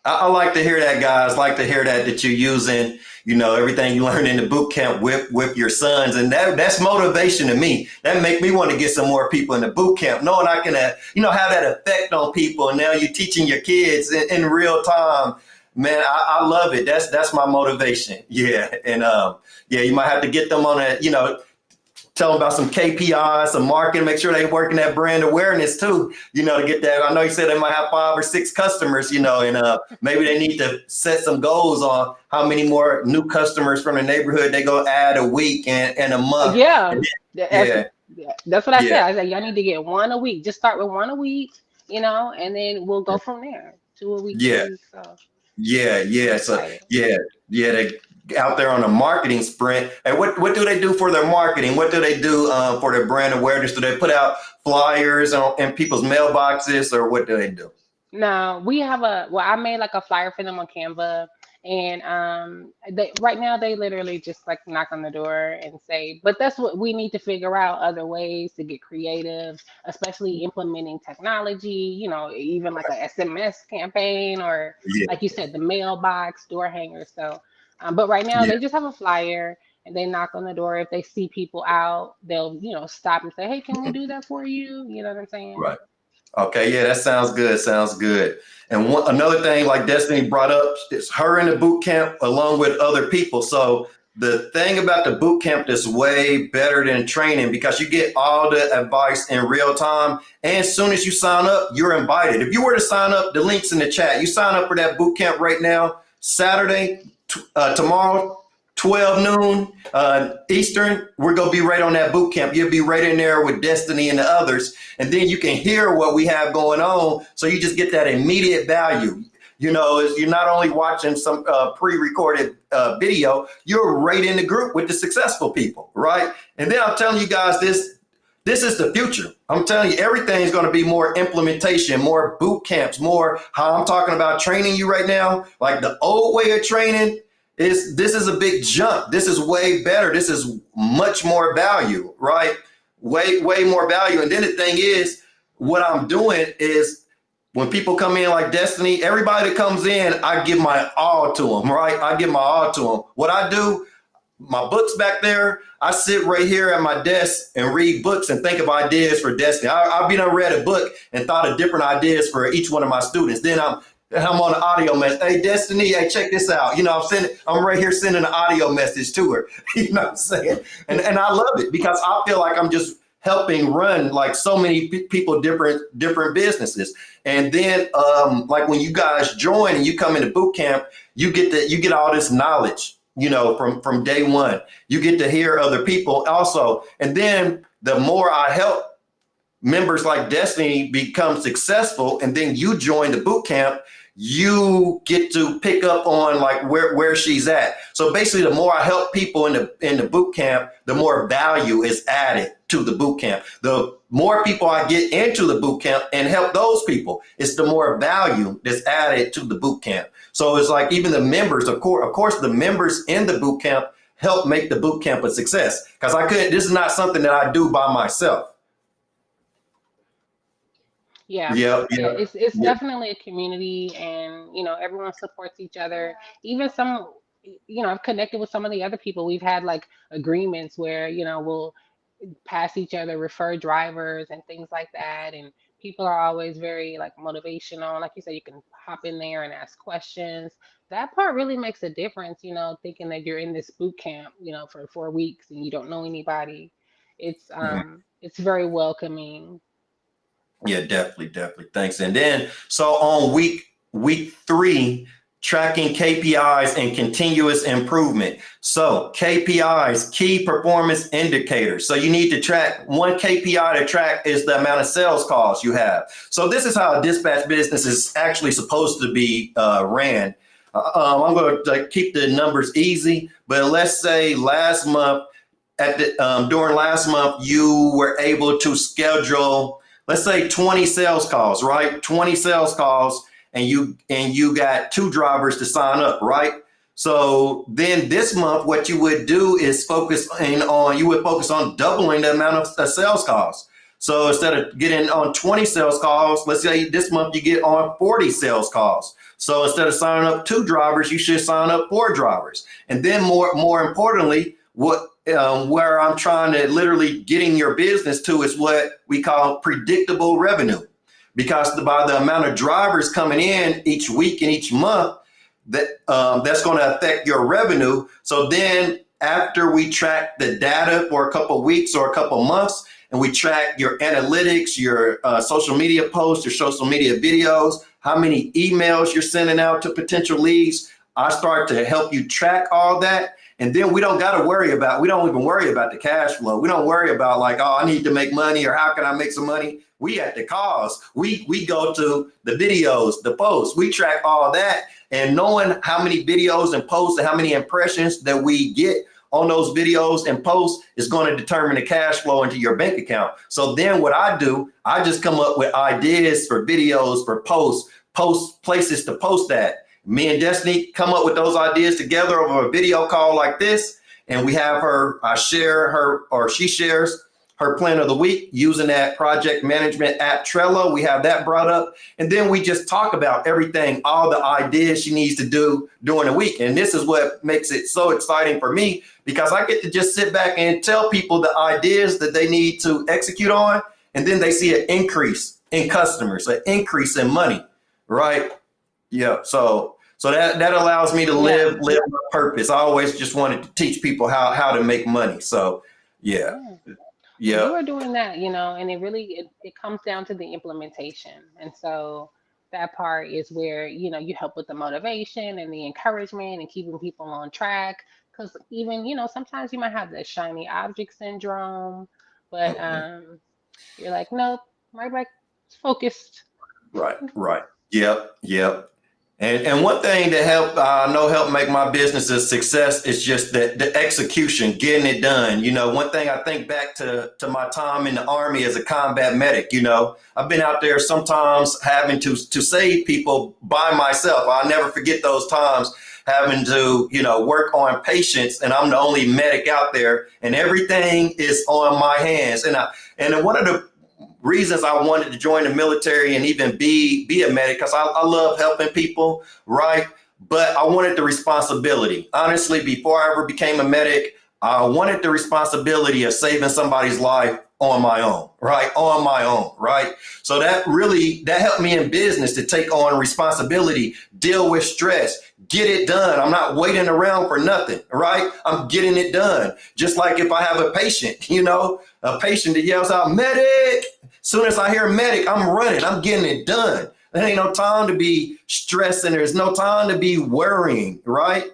Speaker 1: I like to hear that, guys. Like to hear that you're using, everything you learned in the boot camp with your sons, and that's motivation to me. That make me want to get some more people in the boot camp, knowing I can, have that effect on people. And now you're teaching your kids in real time. Man, I love it. That's my motivation. Yeah, and yeah, you might have to get them on a, tell them about some KPIs, some marketing, make sure they're working that brand awareness too, to get that. I know you said they might have 5 or 6 customers, and maybe they need to set some goals on how many more new customers from the neighborhood they go add a week and a month.
Speaker 3: Yeah,
Speaker 1: And
Speaker 3: that's
Speaker 1: then,
Speaker 3: that's what I said.
Speaker 1: yeah,
Speaker 3: I said y'all need to get one a week. Just start with one a week, and then we'll go from there. Two a week,
Speaker 1: yeah,
Speaker 3: 3 weeks. So
Speaker 1: yeah.
Speaker 3: I'm
Speaker 1: So
Speaker 3: excited.
Speaker 1: they out there on a marketing sprint. And what do they do for their marketing? What do they do for their brand awareness? Do they put out flyers in people's mailboxes, or what do they do?
Speaker 3: No, we have I made like a flyer for them on Canva, and they right now they literally just like knock on the door and say, but that's what we need to figure out other ways to get creative, especially implementing technology, even like a SMS campaign or
Speaker 1: Yeah,
Speaker 3: like you said, the mailbox, door hangers. So, but right now
Speaker 1: yeah.
Speaker 3: they just have a flyer and they knock on the door. If they see people out, they'll, stop and say, hey, can we do that for you? You know what I'm saying?
Speaker 1: Right. Okay, yeah, that sounds good. Sounds good. And another thing, like Destiny brought up, is her in the boot camp along with other people. So the thing about the boot camp is way better than training because you get all the advice in real time. And as soon as you sign up, you're invited. If you were to sign up, the link's in the chat. You sign up for that boot camp right now, Saturday, tomorrow, 12 noon Eastern. We're gonna be right on that boot camp. You'll be right in there with Destiny and the others, and then you can hear what we have going on. So you just get that immediate value. You're not only watching some pre-recorded video, you're right in the group with the successful people, right? And then I'm telling you guys this is the future. I'm telling you, everything's going to be more implementation, more boot camps, more how I'm talking about training you right now. Like the old way of training this is a big jump. This is way better. This is much more value, right? Way more value. And then the thing is, what I'm doing is when people come in like Destiny, everybody that comes in, I give my all to them, right? I give my all to them. What I do, my books back there, I sit right here at my desk and read books and think of ideas for Destiny. I've been read a book and thought of different ideas for each one of my students. Then I'm on the audio message. Hey, Destiny, hey, check this out. I'm right here sending an audio message to her. You know what I'm saying? And I love it because I feel like I'm just helping run like so many people, different businesses. And then like when you guys join and you come into boot camp, you get all this knowledge, from day one. You get to hear other people also. And then the more I help members like Destiny become successful, and then you join the boot camp, you get to pick up on like where she's at. So basically, the more I help people in the boot camp, the more value is added to the boot camp. The more people I get into the boot camp and help those people, it's the more value that's added to the boot camp. So it's like even the members, of course, the members in the boot camp help make the boot camp a success, because this is not something that I do by myself.
Speaker 3: Yeah.
Speaker 1: Yeah.
Speaker 3: It's definitely a community, and everyone supports each other. Even some, I've connected with some of the other people. We've had like agreements where we'll pass each other, refer drivers and things like that. And people are always very like motivational. Like you said, you can hop in there and ask questions. That part really makes a difference, thinking that you're in this boot camp, for 4 weeks and you don't know anybody. It's very welcoming.
Speaker 1: Yeah, definitely. Thanks. And then, so on week 3, tracking KPIs and continuous improvement. So KPIs, key performance indicators. So you need to track, one KPI to track is the amount of sales calls you have. So this is how a dispatch business is actually supposed to be ran. I'm going to keep the numbers easy, but let's say last month, during last month, you were able to schedule, let's say 20 sales calls, right? 20 sales calls, and you got 2 drivers to sign up, right? So then this month, what you would do is focus on doubling the amount of sales calls. So instead of getting on 20 sales calls, let's say this month you get on 40 sales calls. So instead of signing up 2 drivers, you should sign up 4 drivers. And then more importantly, where I'm trying to literally getting your business to is what we call predictable revenue, because by the amount of drivers coming in each week and each month, that's going to affect your revenue. So then after we track the data for a couple of weeks or a couple of months, and we track your analytics, your social media posts, your social media videos, how many emails you're sending out to potential leads, I start to help you track all that. And then we don't even worry about the cash flow. We don't worry about like, oh, I need to make money, or how can I make some money? We at the cause. We go to the videos, the posts. We track all that, and knowing how many videos and posts and how many impressions that we get on those videos and posts is going to determine the cash flow into your bank account. So then what I do, I just come up with ideas for videos, for post places to post that. Me and Destiny come up with those ideas together over a video call like this, and we have I share her, or she shares her plan of the week using that project management app Trello. We have that brought up, and then we just talk about everything, all the ideas she needs to do during the week. And this is what makes it so exciting for me, because I get to just sit back and tell people the ideas that they need to execute on, and then they see an increase in customers, an increase in money, right? Yeah, so that allows me to live my purpose. I always just wanted to teach people how to make money. So yeah. You
Speaker 3: are doing that, and it really it comes down to the implementation. And so that part is where you help with the motivation and the encouragement and keeping people on track. Because even sometimes you might have the shiny object syndrome, but you're like, nope, right back focused.
Speaker 1: Right. Yep. And one thing that helped make my business a success is just the execution, getting it done. One thing I think back to my time in the Army as a combat medic. I've been out there sometimes having to save people by myself. I'll never forget those times having to work on patients, and I'm the only medic out there, and everything is on my hands. And one of the reasons I wanted to join the military and even be a medic, because I love helping people, right? But I wanted the responsibility. Honestly, before I ever became a medic, I wanted the responsibility of saving somebody's life on my own, right? On my own, right? So that helped me in business to take on responsibility, deal with stress, get it done. I'm not waiting around for nothing, right? I'm getting it done. Just like if I have a patient, a patient that yells out, medic. Soon as I hear medic, I'm running, I'm getting it done. There ain't no time to be stressing. There's no time to be worrying, right?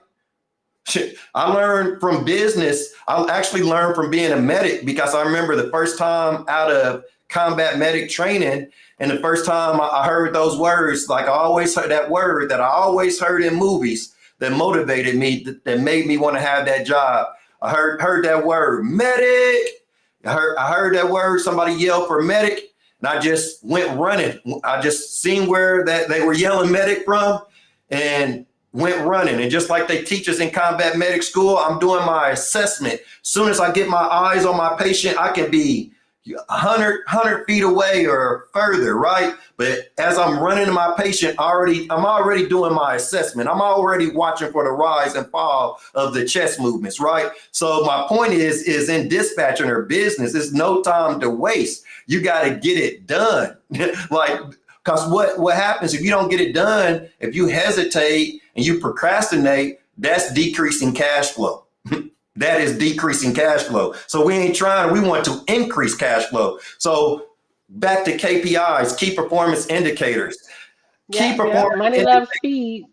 Speaker 1: I learned from business. I actually learned from being a medic, because I remember the first time out of combat medic training. And the first time I heard those words, like I always heard that word that I always heard in movies that motivated me, that made me want to have that job. I heard that word, medic. I heard that word, somebody yelled for medic, and I just went running. I just seen where that they were yelling medic from and went running. And just like they teach us in combat medic school, I'm doing my assessment. As soon as I get my eyes on my patient, I can be 100 feet away or further, right? But as I'm running to my patient, I'm already doing my assessment. I'm already watching for the rise and fall of the chest movements, right? So my point is in dispatching or business, it's no time to waste. You got to get it done. Like, because what happens if you don't get it done, if you hesitate and you procrastinate, that's decreasing cash flow. That is decreasing cash flow. So we ain't trying, we want to increase cash flow. So back to KPIs, key performance indicators.
Speaker 3: Money loves speed.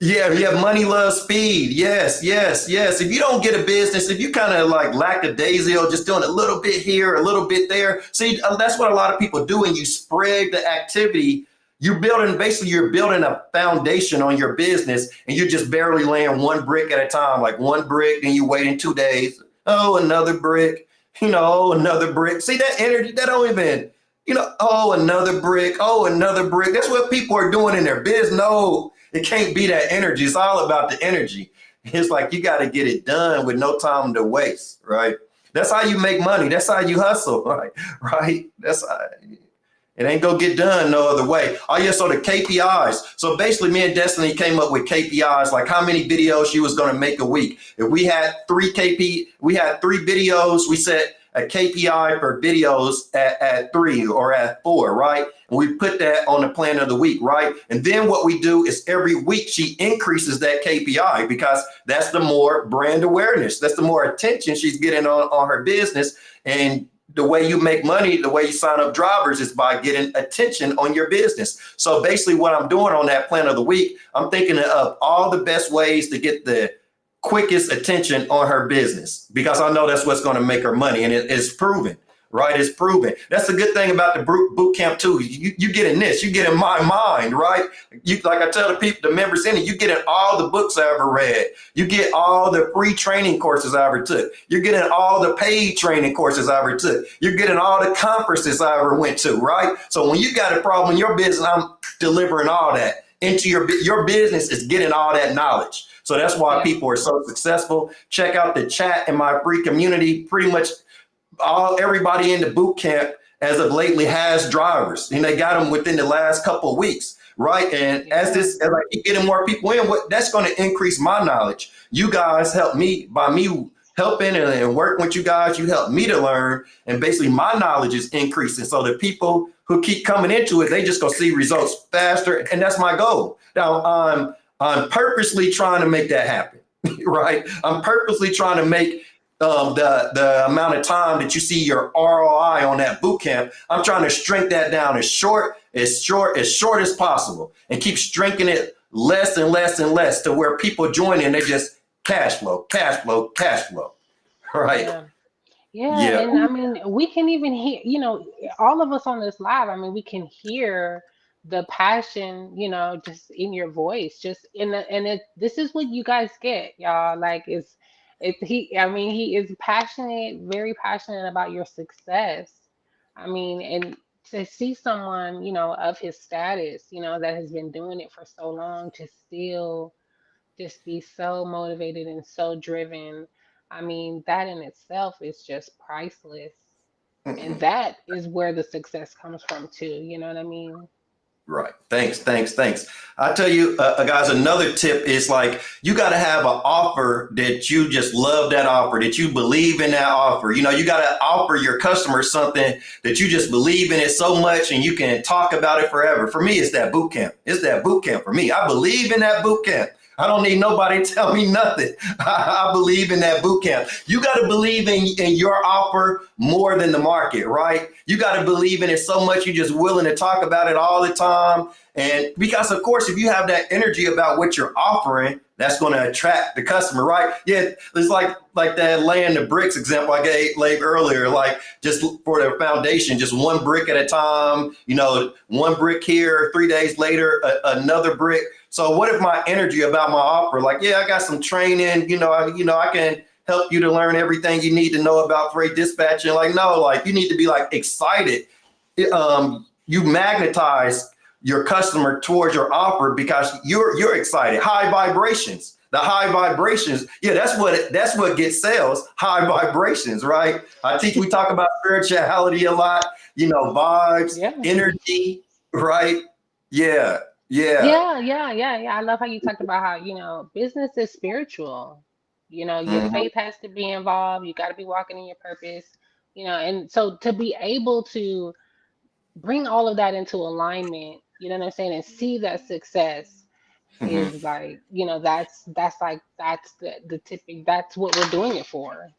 Speaker 1: Yeah, money loves speed. Yes. If you don't get a business, if you kind of like lackadaisical, just doing a little bit here, a little bit there. See, that's what a lot of people do. And you spread the activity. You're building a foundation on your business, and you're just barely laying one brick at a time, like one brick, then you wait in 2 days. Oh, another brick, another brick. See that energy, that don't even, another brick. That's what people are doing in their business. No, it can't be that energy. It's all about the energy. It's like you got to get it done with no time to waste, right? That's how you make money. That's how you hustle, right? That's how. It ain't gonna get done no other way. Oh yeah, so the KPIs. So basically me and Destiny came up with KPIs, like how many videos she was gonna make a week. If we had three videos, we set a KPI for videos at 3 or at 4, right? And we put that on the plan of the week, right? And then what we do is every week she increases that KPI because that's the more brand awareness. That's the more attention she's getting on her business. And the way you make money, the way you sign up drivers is by getting attention on your business. So basically what I'm doing on that plan of the week, I'm thinking of all the best ways to get the quickest attention on her business, because I know that's what's going to make her money. And it's proven, right? It's proven. That's the good thing about the boot camp too. You get in this, you get in my mind, right? Like I tell the people, the members in it, you get in all the books I ever read. You get all the free training courses I ever took. You're getting all the paid training courses I ever took. You're getting all the conferences I ever went to, right? So when you got a problem in your business, I'm delivering all that into your business is getting all that knowledge. So that's why people are so successful. Check out the chat in my free community. Pretty much everybody in the boot camp as of lately has drivers, and they got them within the last couple of weeks, right? And as I keep getting more people in, that's going to increase my knowledge. You guys help me by me helping and working with you guys. You help me to learn, and basically my knowledge is increasing. So the people who keep coming into it, they just gonna see results faster, and that's my goal. Now I'm purposely trying to make that happen, right? I'm purposely trying to make the amount of time that you see your ROI on that boot camp. I'm trying to shrink that down as short as possible, and keep shrinking it less and less and less to where people join in. They just cash flow, right?
Speaker 3: Yeah. And I mean, we can even hear, all of us on this live, I mean, we can hear the passion, just in your voice, just this is what you guys get, y'all. Like he is passionate, very passionate about your success. I mean, and to see someone, of his status, that has been doing it for so long, to still just be so motivated and so driven. I mean, that in itself is just priceless. And that is where the success comes from too. You know what I mean?
Speaker 1: Right. Thanks. I tell you, guys, another tip is like, you got to have an offer that you just love, that offer, that you believe in that offer. You got to offer your customers something that you just believe in it so much, and you can talk about it forever. For me, it's that boot camp. It's that boot camp for me. I believe in that boot camp. I don't need nobody to tell me nothing. I believe in that boot camp. You got to believe in your offer more than the market, right? You got to believe in it so much you're just willing to talk about it all the time. And because, of course, if you have that energy about what you're offering, That's going to attract the customer, right? Yeah, it's like that laying the bricks example I gave earlier, like just for the foundation, just one brick at a time, one brick here, 3 days later, another brick. So what if my energy about my offer, like, yeah, I got some training, I can help you to learn everything you need to know about freight dispatching. Like, no, like you need to be like excited. You magnetize your customer towards your offer because you're excited. High vibrations, the high vibrations. Yeah, that's what gets sales. High vibrations, right? We talk about spirituality a lot, vibes,
Speaker 3: Yeah.
Speaker 1: energy, right? Yeah.
Speaker 3: Yeah. I love how you talked about how, business is spiritual. Your
Speaker 1: Mhm.
Speaker 3: faith has to be involved. You got to be walking in your purpose, and so to be able to bring all of that into alignment, you know what I'm saying, and see that success
Speaker 1: Mhm.
Speaker 3: is like, that's the tipping, that's what we're doing it for.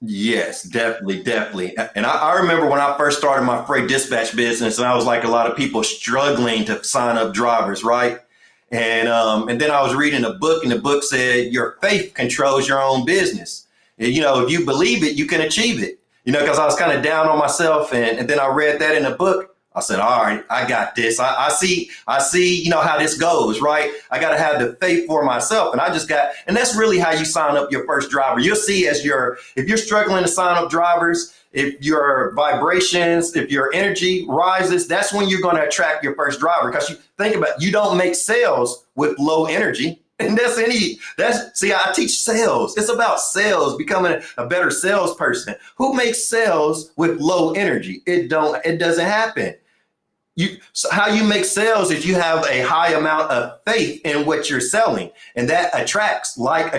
Speaker 1: Yes, definitely, definitely. And I remember when I first started my freight dispatch business, and I was like a lot of people struggling to sign up drivers, right? And then I was reading a book, and the book said your faith controls your own business. And, if you believe it, you can achieve it. Because I was kind of down on myself, and then I read that in a book. I said, all right, I got this. I see, how this goes, right? I got to have the faith for myself. And that's really how you sign up your first driver. You'll see if you're struggling to sign up drivers, if your vibrations, if your energy rises, that's when you're going to attract your first driver. Because you think about it, you don't make sales with low energy. And I teach sales. It's about sales, becoming a better salesperson. Who makes sales with low energy? It doesn't happen. So how you make sales is you have a high amount of faith in what you're selling, and that attracts like.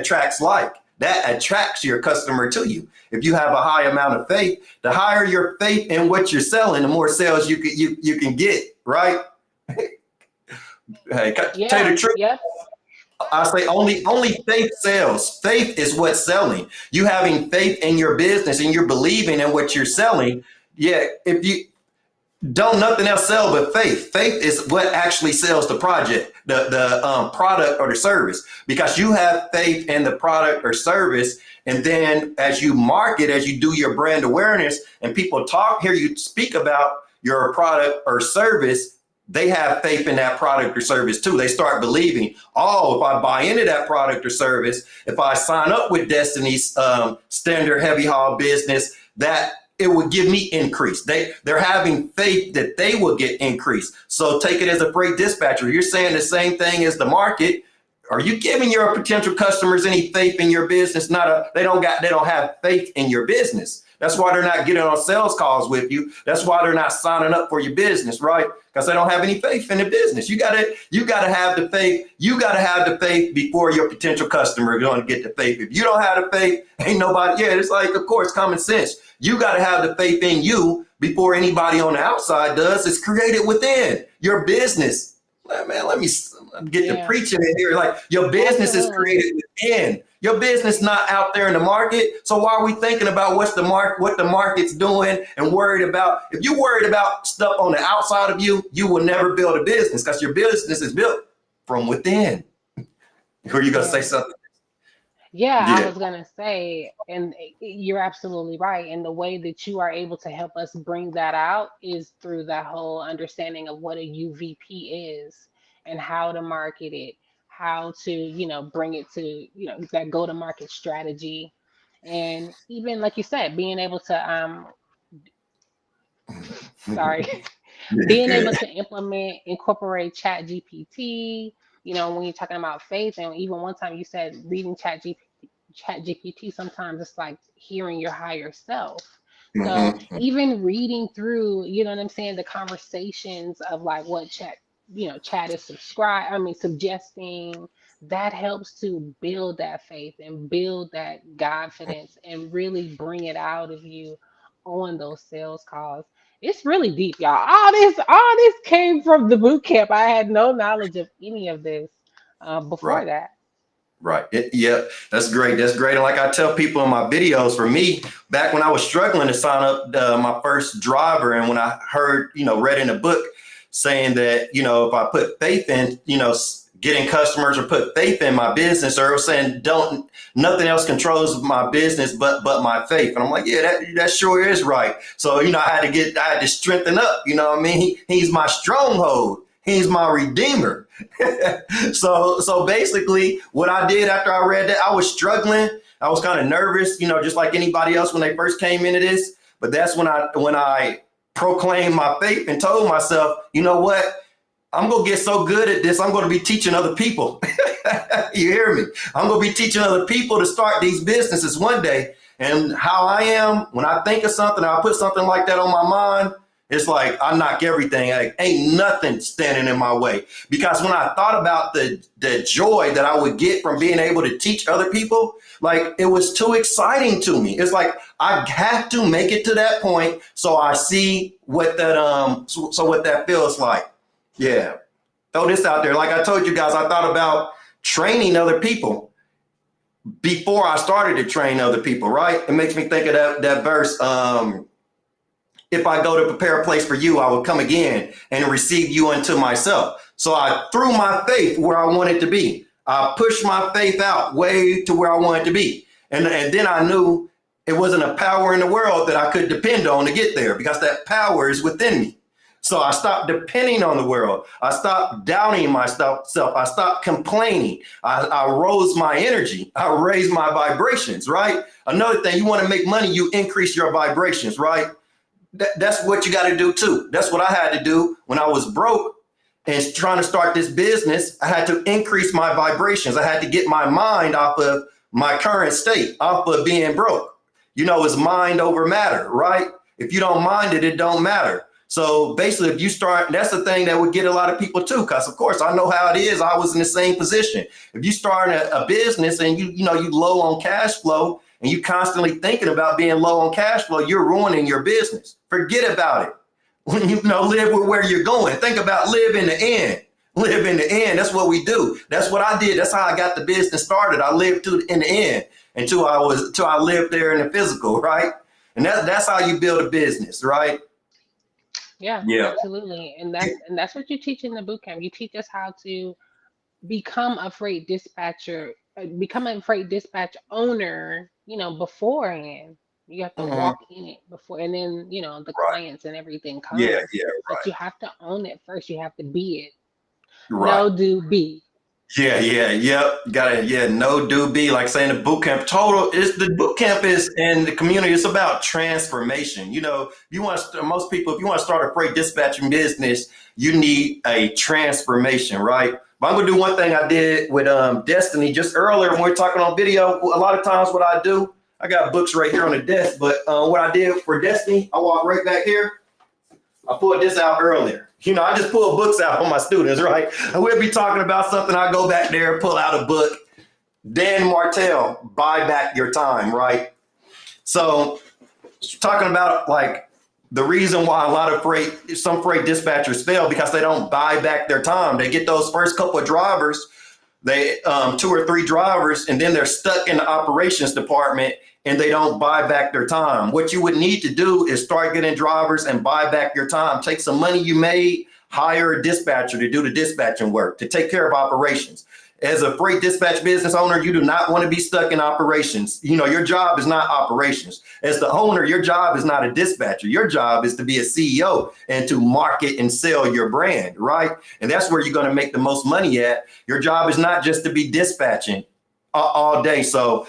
Speaker 1: That attracts your customer to you. If you have a high amount of faith, the higher your faith in what you're selling, the more sales you can get, right? Hey, tell you
Speaker 3: Yeah.
Speaker 1: the truth.
Speaker 3: Yep.
Speaker 1: I say only faith sells. Faith is what's selling. You having faith in your business and you're believing in what you're selling. Yeah, if you don't nothing else sell but faith. Faith is what actually sells the project, the product or the service, because you have faith in the product or service. And then as you market, as you do your brand awareness and people hear you speak about your product or service, they have faith in that product or service too. They start believing, oh, if I buy into that product or service, if I sign up with Destiny's standard heavy haul business, that it would give me increase. They're having faith that they will get increase. So take it as a freight dispatcher. You're saying the same thing as the market. Are you giving your potential customers any faith in your business? They don't have faith in your business. That's why they're not getting on sales calls with you. That's why they're not signing up for your business, right? Because they don't have any faith in the business. You gotta have the faith. You gotta have the faith before your potential customer is going to get the faith. If you don't have the faith, ain't nobody. Yeah, it's like, of course, common sense. You gotta have the faith in you before anybody on the outside does. It's created within your business. Man, let me get to preaching in here. Like your business is created within. Your business not out there in the market. So why are we thinking about what the market's doing and worried about? If you're worried about stuff on the outside of you, you will never build a business because your business is built from within. Are you gonna say something?
Speaker 3: Yeah, I
Speaker 1: Yeah.
Speaker 3: was gonna say, and you're absolutely right. And the way that you are able to help us bring that out is through that whole understanding of what a UVP is and how to market it, how to, bring it to, that go-to-market strategy. And even like you said, being able to sorry,
Speaker 1: Yeah,
Speaker 3: being able
Speaker 1: good.
Speaker 3: to incorporate chat GPT, when you're talking about faith, and even one time you said reading chat GPT, sometimes it's like hearing your higher self. So
Speaker 1: Mhm.
Speaker 3: even reading through, you know what I'm saying, the conversations of like what chat is suggesting, that helps to build that faith and build that confidence and really bring it out of you on those sales calls. It's really deep, y'all. All this came from the boot camp. I had no knowledge of any of this before
Speaker 1: Right.
Speaker 3: that.
Speaker 1: Right. Yeah, that's great. That's great. And like I tell people in my videos, for me, back when I was struggling to sign up my first driver, and when I heard, read in a book saying that, if I put faith in, getting customers or put faith in my business, or was saying nothing else controls my business but my faith. And I'm like, yeah, that sure is right. So, I had to strengthen up, what I mean? He's my stronghold. He's my redeemer. So basically what I did after I read that, I was struggling. I was kind of nervous, just like anybody else when they first came into this. But that's when I proclaimed my faith and told myself, you know what? I'm going to get so good at this. I'm going to be teaching other people. You hear me? I'm going to be teaching other people to start these businesses one day. And how I am, when I think of something, I put something like that on my mind, it's like I knock everything. Like, ain't nothing standing in my way. Because when I thought about the joy that I would get from being able to teach other people, like it was too exciting to me. It's like I have to make it to that point so I see what that feels like. Yeah. Throw this out there. Like I told you guys, I thought about training other people before I started to train other people, right? It makes me think of that verse. If I go to prepare a place for you, I will come again and receive you unto myself. So I threw my faith where I wanted to be. I pushed my faith out way to where I wanted to be. And then I knew it wasn't a power in the world that I could depend on to get there, because that power is within me. So I stopped depending on the world. I stopped doubting myself. I stopped complaining. I rose my energy. I raised my vibrations, right? Another thing, you want to make money, you increase your vibrations, right? That's what you got to do too. That's what I had to do when I was broke and trying to start this business. I had to increase my vibrations. I had to get my mind off of my current state, off of being broke. It's mind over matter, right? If you don't mind it, it don't matter. So basically, if you start, that's the thing that would get a lot of people too, because of course I know how it is. I was in the same position. If you start a business and you low on cash flow and you constantly thinking about being low on cash flow, you're ruining your business. Forget about it. When live with where you're going. Think about live in the end. Live in the end. That's what we do. That's what I did. That's how I got the business started. I lived in the end until I lived there in the physical, right? And that's how you build a business, right?
Speaker 3: Yeah, absolutely. And that's what you teach in the boot camp. You teach us how to become a freight dispatcher, become a freight dispatch owner, beforehand. You have to walk in it before, and then, the clients and everything come.
Speaker 1: Yeah,
Speaker 3: But
Speaker 1: right.
Speaker 3: you have to own it first. You have to be it.
Speaker 1: Right.
Speaker 3: No, do, be.
Speaker 1: Yep. No, do, be, like saying the boot camp the boot camp is in the community. It's about transformation. If you want to start a freight dispatching business, you need a transformation, right? But I'm going to do one thing I did with Destiny just earlier when we were talking on video. A lot of times what I do, I got books right here on the desk, but what I did for Destiny, I walk right back here. I pulled this out earlier. I just pull books out for my students, right? And we'll be talking about something. I go back there, pull out a book. Dan Martell, Buy Back Your Time, right? So talking about like the reason why some freight dispatchers fail, because they don't buy back their time. They get those first couple of drivers, 2 or 3 drivers, and then they're stuck in the operations department and they don't buy back their time. What you would need to do is start getting drivers and buy back your time. Take some money you made, hire a dispatcher to do the dispatching work, to take care of operations. As a freight dispatch business owner, you do not want to be stuck in operations. Your job is not operations. As the owner, your job is not a dispatcher. Your job is to be a CEO and to market and sell your brand, right? And that's where you're going to make the most money at. Your job is not just to be dispatching all day. So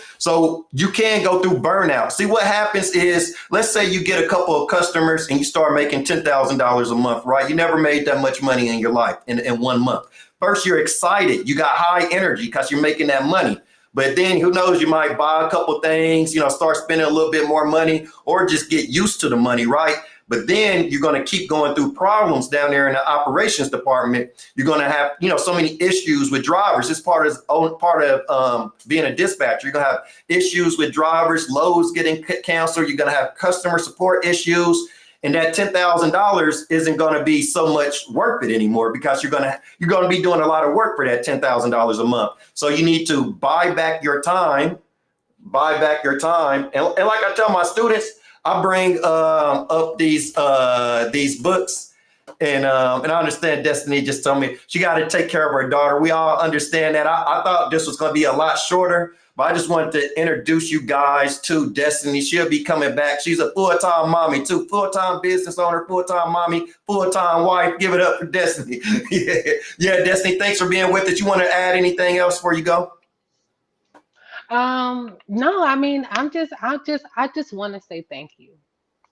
Speaker 1: you can go through burnout. See, what happens is, let's say you get a couple of customers and you start making $10,000 a month, right? You never made that much money in your life in 1 month. First, you're excited. You got high energy because you're making that money. But then who knows, you might buy a couple things, start spending a little bit more money, or just get used to the money, right? But then you're going to keep going through problems down there in the operations department. You're going to have, so many issues with drivers. It's part of being a dispatcher. You're going to have issues with drivers, loads getting canceled. You're going to have customer support issues. And that $10,000 isn't going to be so much worth it anymore, because you're going to be doing a lot of work for that $10,000 a month. So you need to buy back your time. And like I tell my students, I bring up these books, And I understand Destiny just told me she got to take care of her daughter. We all understand that. I thought this was going to be a lot shorter, but I just wanted to introduce you guys to Destiny. She'll be coming back. She's a full-time mommy too, full-time business owner, full-time mommy, full-time wife. Give it up for Destiny. Yeah, Destiny, thanks for being with us. You want to add anything else before you go?
Speaker 3: No, I mean, I just want to say thank you.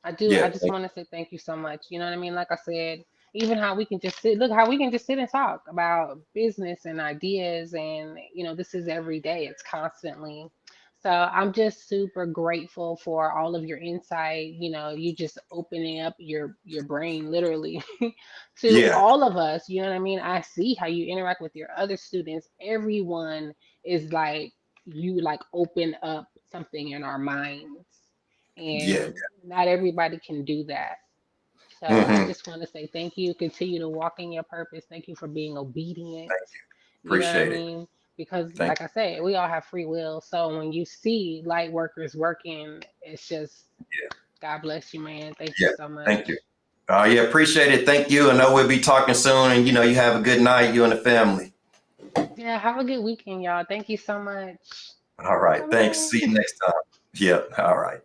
Speaker 3: I do.
Speaker 1: Yeah,
Speaker 3: I just want to say thank you so much. You know what I mean? Like I said, even how we can just sit, look, how we can just sit and talk about business and ideas. And, this is every day, it's constantly. So I'm just super grateful for all of your insight. You just opening up your brain literally to
Speaker 1: yeah,
Speaker 3: all of us. You know what I mean? I see how you interact with your other students. Everyone is like, you like open up something in our minds.
Speaker 1: yeah.
Speaker 3: And not everybody can do that. So I
Speaker 1: Hmm.
Speaker 3: just want to say thank you. Continue to walk in your purpose. Thank you for being obedient. You know what I
Speaker 1: Appreciate it.
Speaker 3: mean? Because,
Speaker 1: Thank
Speaker 3: like I said, we all have free will. So when you see light workers working, it's just,
Speaker 1: you.
Speaker 3: God bless you, man. Thank you
Speaker 1: Yeah,
Speaker 3: so
Speaker 1: thank
Speaker 3: much.
Speaker 1: you. Yeah, appreciate it. Thank you. I know we'll be talking soon, and you have a good night, you and the family.
Speaker 3: Yeah, have a good weekend, y'all. Thank you so much.
Speaker 1: All right, thanks.
Speaker 3: Bye
Speaker 1: See you
Speaker 3: bye.
Speaker 1: next time. Yep. All right.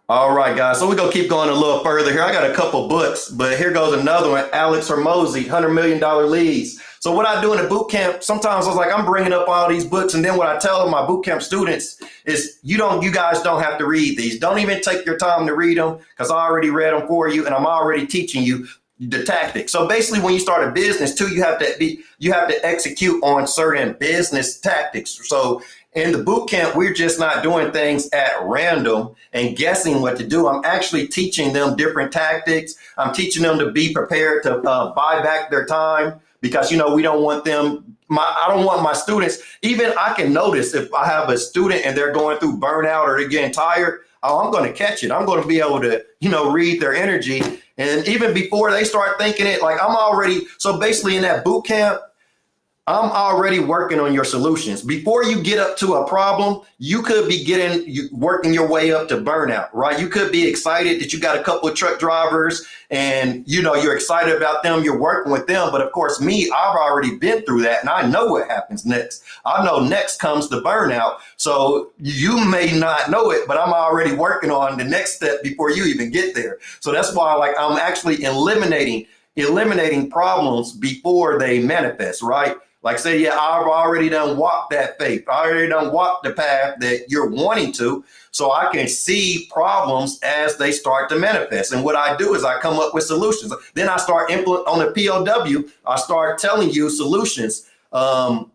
Speaker 1: All right, guys. So we're gonna keep going a little further here. I got a couple books, but here goes another one. Alex Hormozy, $100 Million Leads. So what I do in the boot camp, sometimes I was like, I'm bringing up all these books, and then what I tell my boot camp students is, you guys don't have to read these. Don't even take your time to read them, because I already read them for you, and I'm already teaching you the tactics. So basically, when you start a business too, you have to execute on certain business tactics. So in the boot camp, we're just not doing things at random and guessing what to do. I'm actually teaching them different tactics. I'm teaching them to be prepared to buy back their time, because we don't want them. I don't want my students. Even I can notice if I have a student and they're going through burnout or they're getting tired. Oh, I'm going to catch it. I'm going to be able to read their energy. And even before they start thinking it, like I'm already. So basically, in that boot camp, I'm already working on your solutions. Before you get up to a problem, you could be working your way up to burnout, right? You could be excited that you got a couple of truck drivers and, you're excited about them. You're working with them. But of course, me, I've already been through that and I know what happens next. I know next comes the burnout. So you may not know it, but I'm already working on the next step before you even get there. So that's why I'm actually eliminating problems before they manifest, right? Like say, yeah, I've already done walked that faith. I already done walked the path that you're wanting to. So I can see problems as they start to manifest. And what I do is I come up with solutions. Then I start implement on the POW. I start telling you solutions for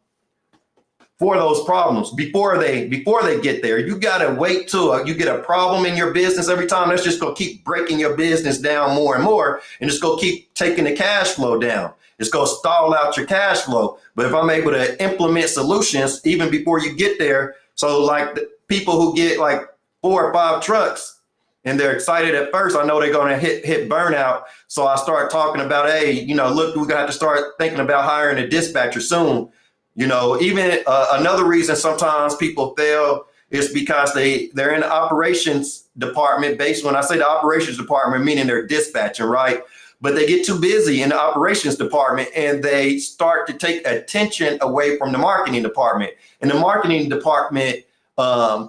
Speaker 1: those problems before they get there. You got to wait till you get a problem in your business every time. That's just going to keep breaking your business down more and more. And it's going to keep taking the cash flow down. It's going to stall out your cash flow. But if I'm able to implement solutions even before you get there, so like the people who get like 4 or 5 trucks and they're excited at first, I know they're going to hit burnout. So I start talking about, hey, look, we're going to have to start thinking about hiring a dispatcher soon. Even another reason sometimes people fail is because they're in the operations department. When I say the operations department, meaning they're dispatching, right? But they get too busy in the operations department and they start to take attention away from the marketing department. And the marketing department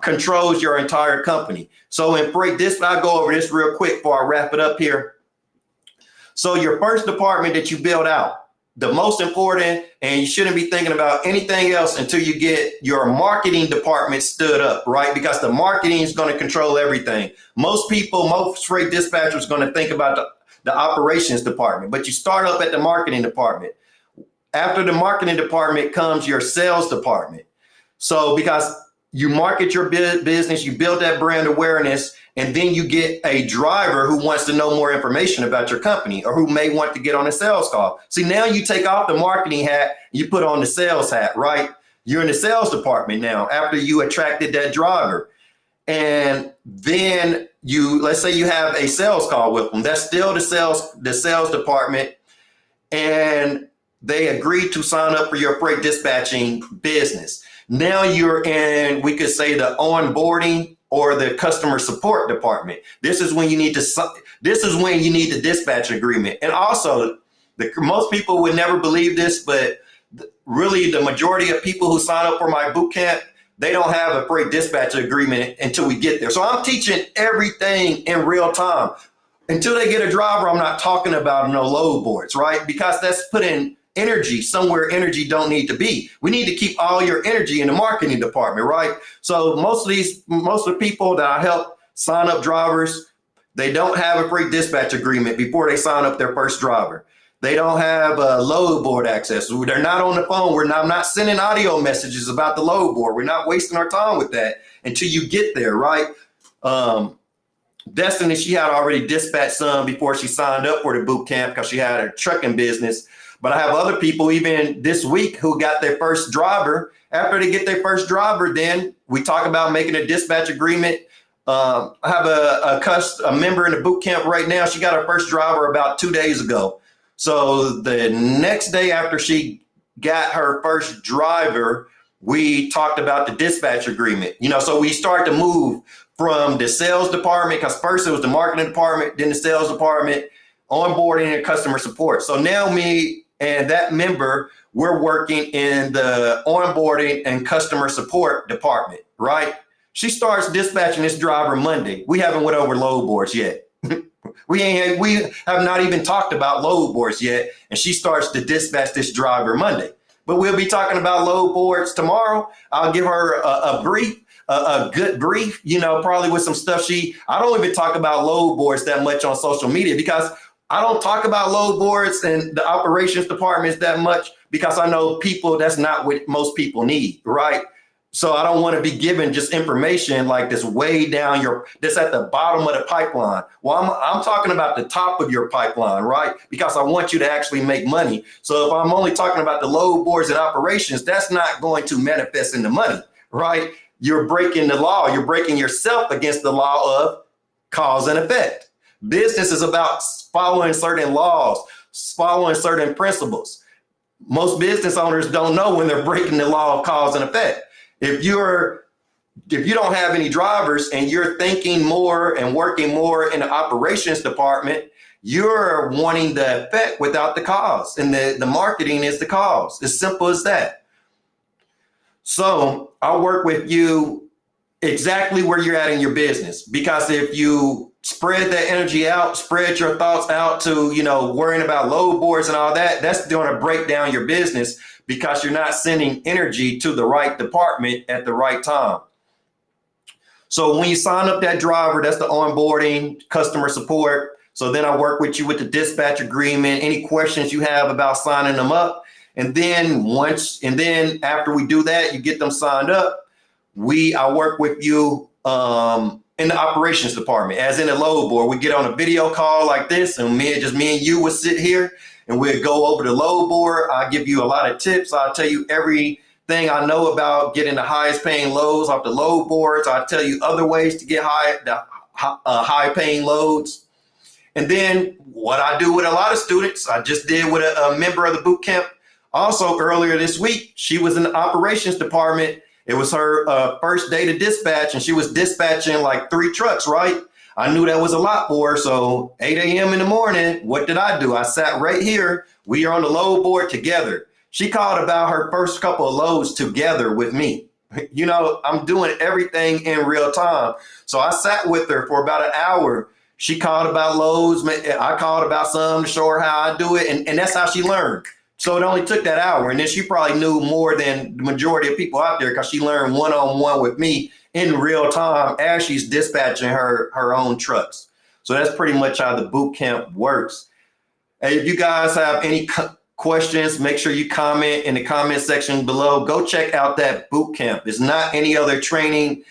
Speaker 1: controls your entire company. So in Freight Dispatch, I'll go over this real quick before I wrap it up here. So your first department that you build out, the most important, and you shouldn't be thinking about anything else until you get your marketing department stood up, right? Because the marketing is going to control everything. Most freight dispatchers are going to think about the operations department, but you start up at the marketing department. After the marketing department comes your sales department. So because you market your business, you build that brand awareness, and then you get a driver who wants to know more information about your company or who may want to get on a sales call. See, now you take off the marketing hat, you put on the sales hat, right? You're in the sales department now after you attracted that driver. And then let's say you have a sales call with them. That's still the sales department. And they agreed to sign up for your freight dispatching business. Now you're in, we could say, the onboarding or the customer support department. This is when you need the dispatch agreement. And also, most people would never believe this, but really the majority of people who sign up for my boot camp, they don't have a freight dispatch agreement until we get there. So I'm teaching everything in real time. Until they get a driver, I'm not talking about no load boards, right? Because that's putting energy somewhere energy don't need to be. We need to keep all your energy in the marketing department, right? So most of the people that I help sign up drivers, they don't have a freight dispatch agreement before they sign up their first driver. They don't have a load board access. They're not on the phone. I'm not sending audio messages about the load board. We're not wasting our time with that until you get there, right? Destiny, she had already dispatched some before she signed up for the boot camp because she had her trucking business. But I have other people even this week who got their first driver. After they get their first driver, then we talk about making a dispatch agreement. I have a member in the boot camp right now. She got her first driver about 2 days ago. So the next day after she got her first driver, we talked about the dispatch agreement. So we start to move from the sales department, because first it was the marketing department, then the sales department, onboarding and customer support. So now me and that member, we're working in the onboarding and customer support department, right? She starts dispatching this driver Monday. We haven't went over load boards yet. We have not even talked about load boards yet. And she starts to dispatch this driver Monday. But we'll be talking about load boards tomorrow. I'll give her a good brief, probably with some stuff. I don't even talk about load boards that much on social media because I don't talk about load boards and the operations departments that much because I know that's not what most people need, right? So I don't want to be given just information like this way down this at the bottom of the pipeline. Well, I'm talking about the top of your pipeline, right? Because I want you to actually make money. So if I'm only talking about the load boards and operations, that's not going to manifest into money, right? You're breaking the law. You're breaking yourself against the law of cause and effect. Business is about following certain laws, following certain principles. Most business owners don't know when they're breaking the law of cause and effect. If you don't have any drivers and you're thinking more and working more in the operations department, you're wanting the effect without the cause, and the marketing is the cause. As simple as that. So I'll work with you exactly where you're at in your business, because if you spread that energy out, spread your thoughts out to, worrying about load boards and all that, that's going to break down your business because you're not sending energy to the right department at the right time. So when you sign up that driver, that's the onboarding, customer support. So then I work with you with the dispatch agreement, any questions you have about signing them up. And then after we do that, you get them signed up. I work with you in the operations department, as in the load board. We get on a video call like this, and me and you would sit here and we'll go over the load board. I'll give you a lot of tips. I'll tell you everything I know about getting the highest paying loads off the load boards. I'll tell you other ways to get high paying loads. And then what I do with a lot of students, I just did with a member of the boot camp. Also earlier this week, she was in the operations department. It was her first day to dispatch, and she was dispatching like 3 trucks, right? I knew that was a lot for her. So 8 a.m. in the morning, what did I do? I sat right here. We are on the load board together. She called about her first couple of loads together with me. I'm doing everything in real time. So I sat with her for about an hour. She called about loads. I called about some to show her how I do it. And that's how she learned. So it only took that hour. And then she probably knew more than the majority of people out there because she learned one-on-one with me in real time as she's dispatching her own trucks. So that's pretty much how the boot camp works. Hey, if you guys have any questions, make sure you comment in the comment section below. Go check out that boot camp. There's not any other training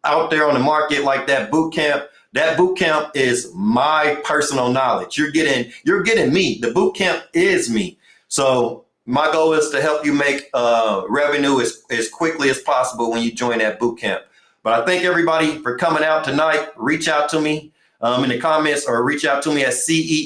Speaker 1: out there on the market like that boot camp. That boot camp is my personal knowledge. You're getting me. The boot camp is me. So my goal is to help you make revenue as quickly as possible when you join that boot camp. But I thank everybody for coming out tonight. Reach out to me in the comments or reach out to me at CE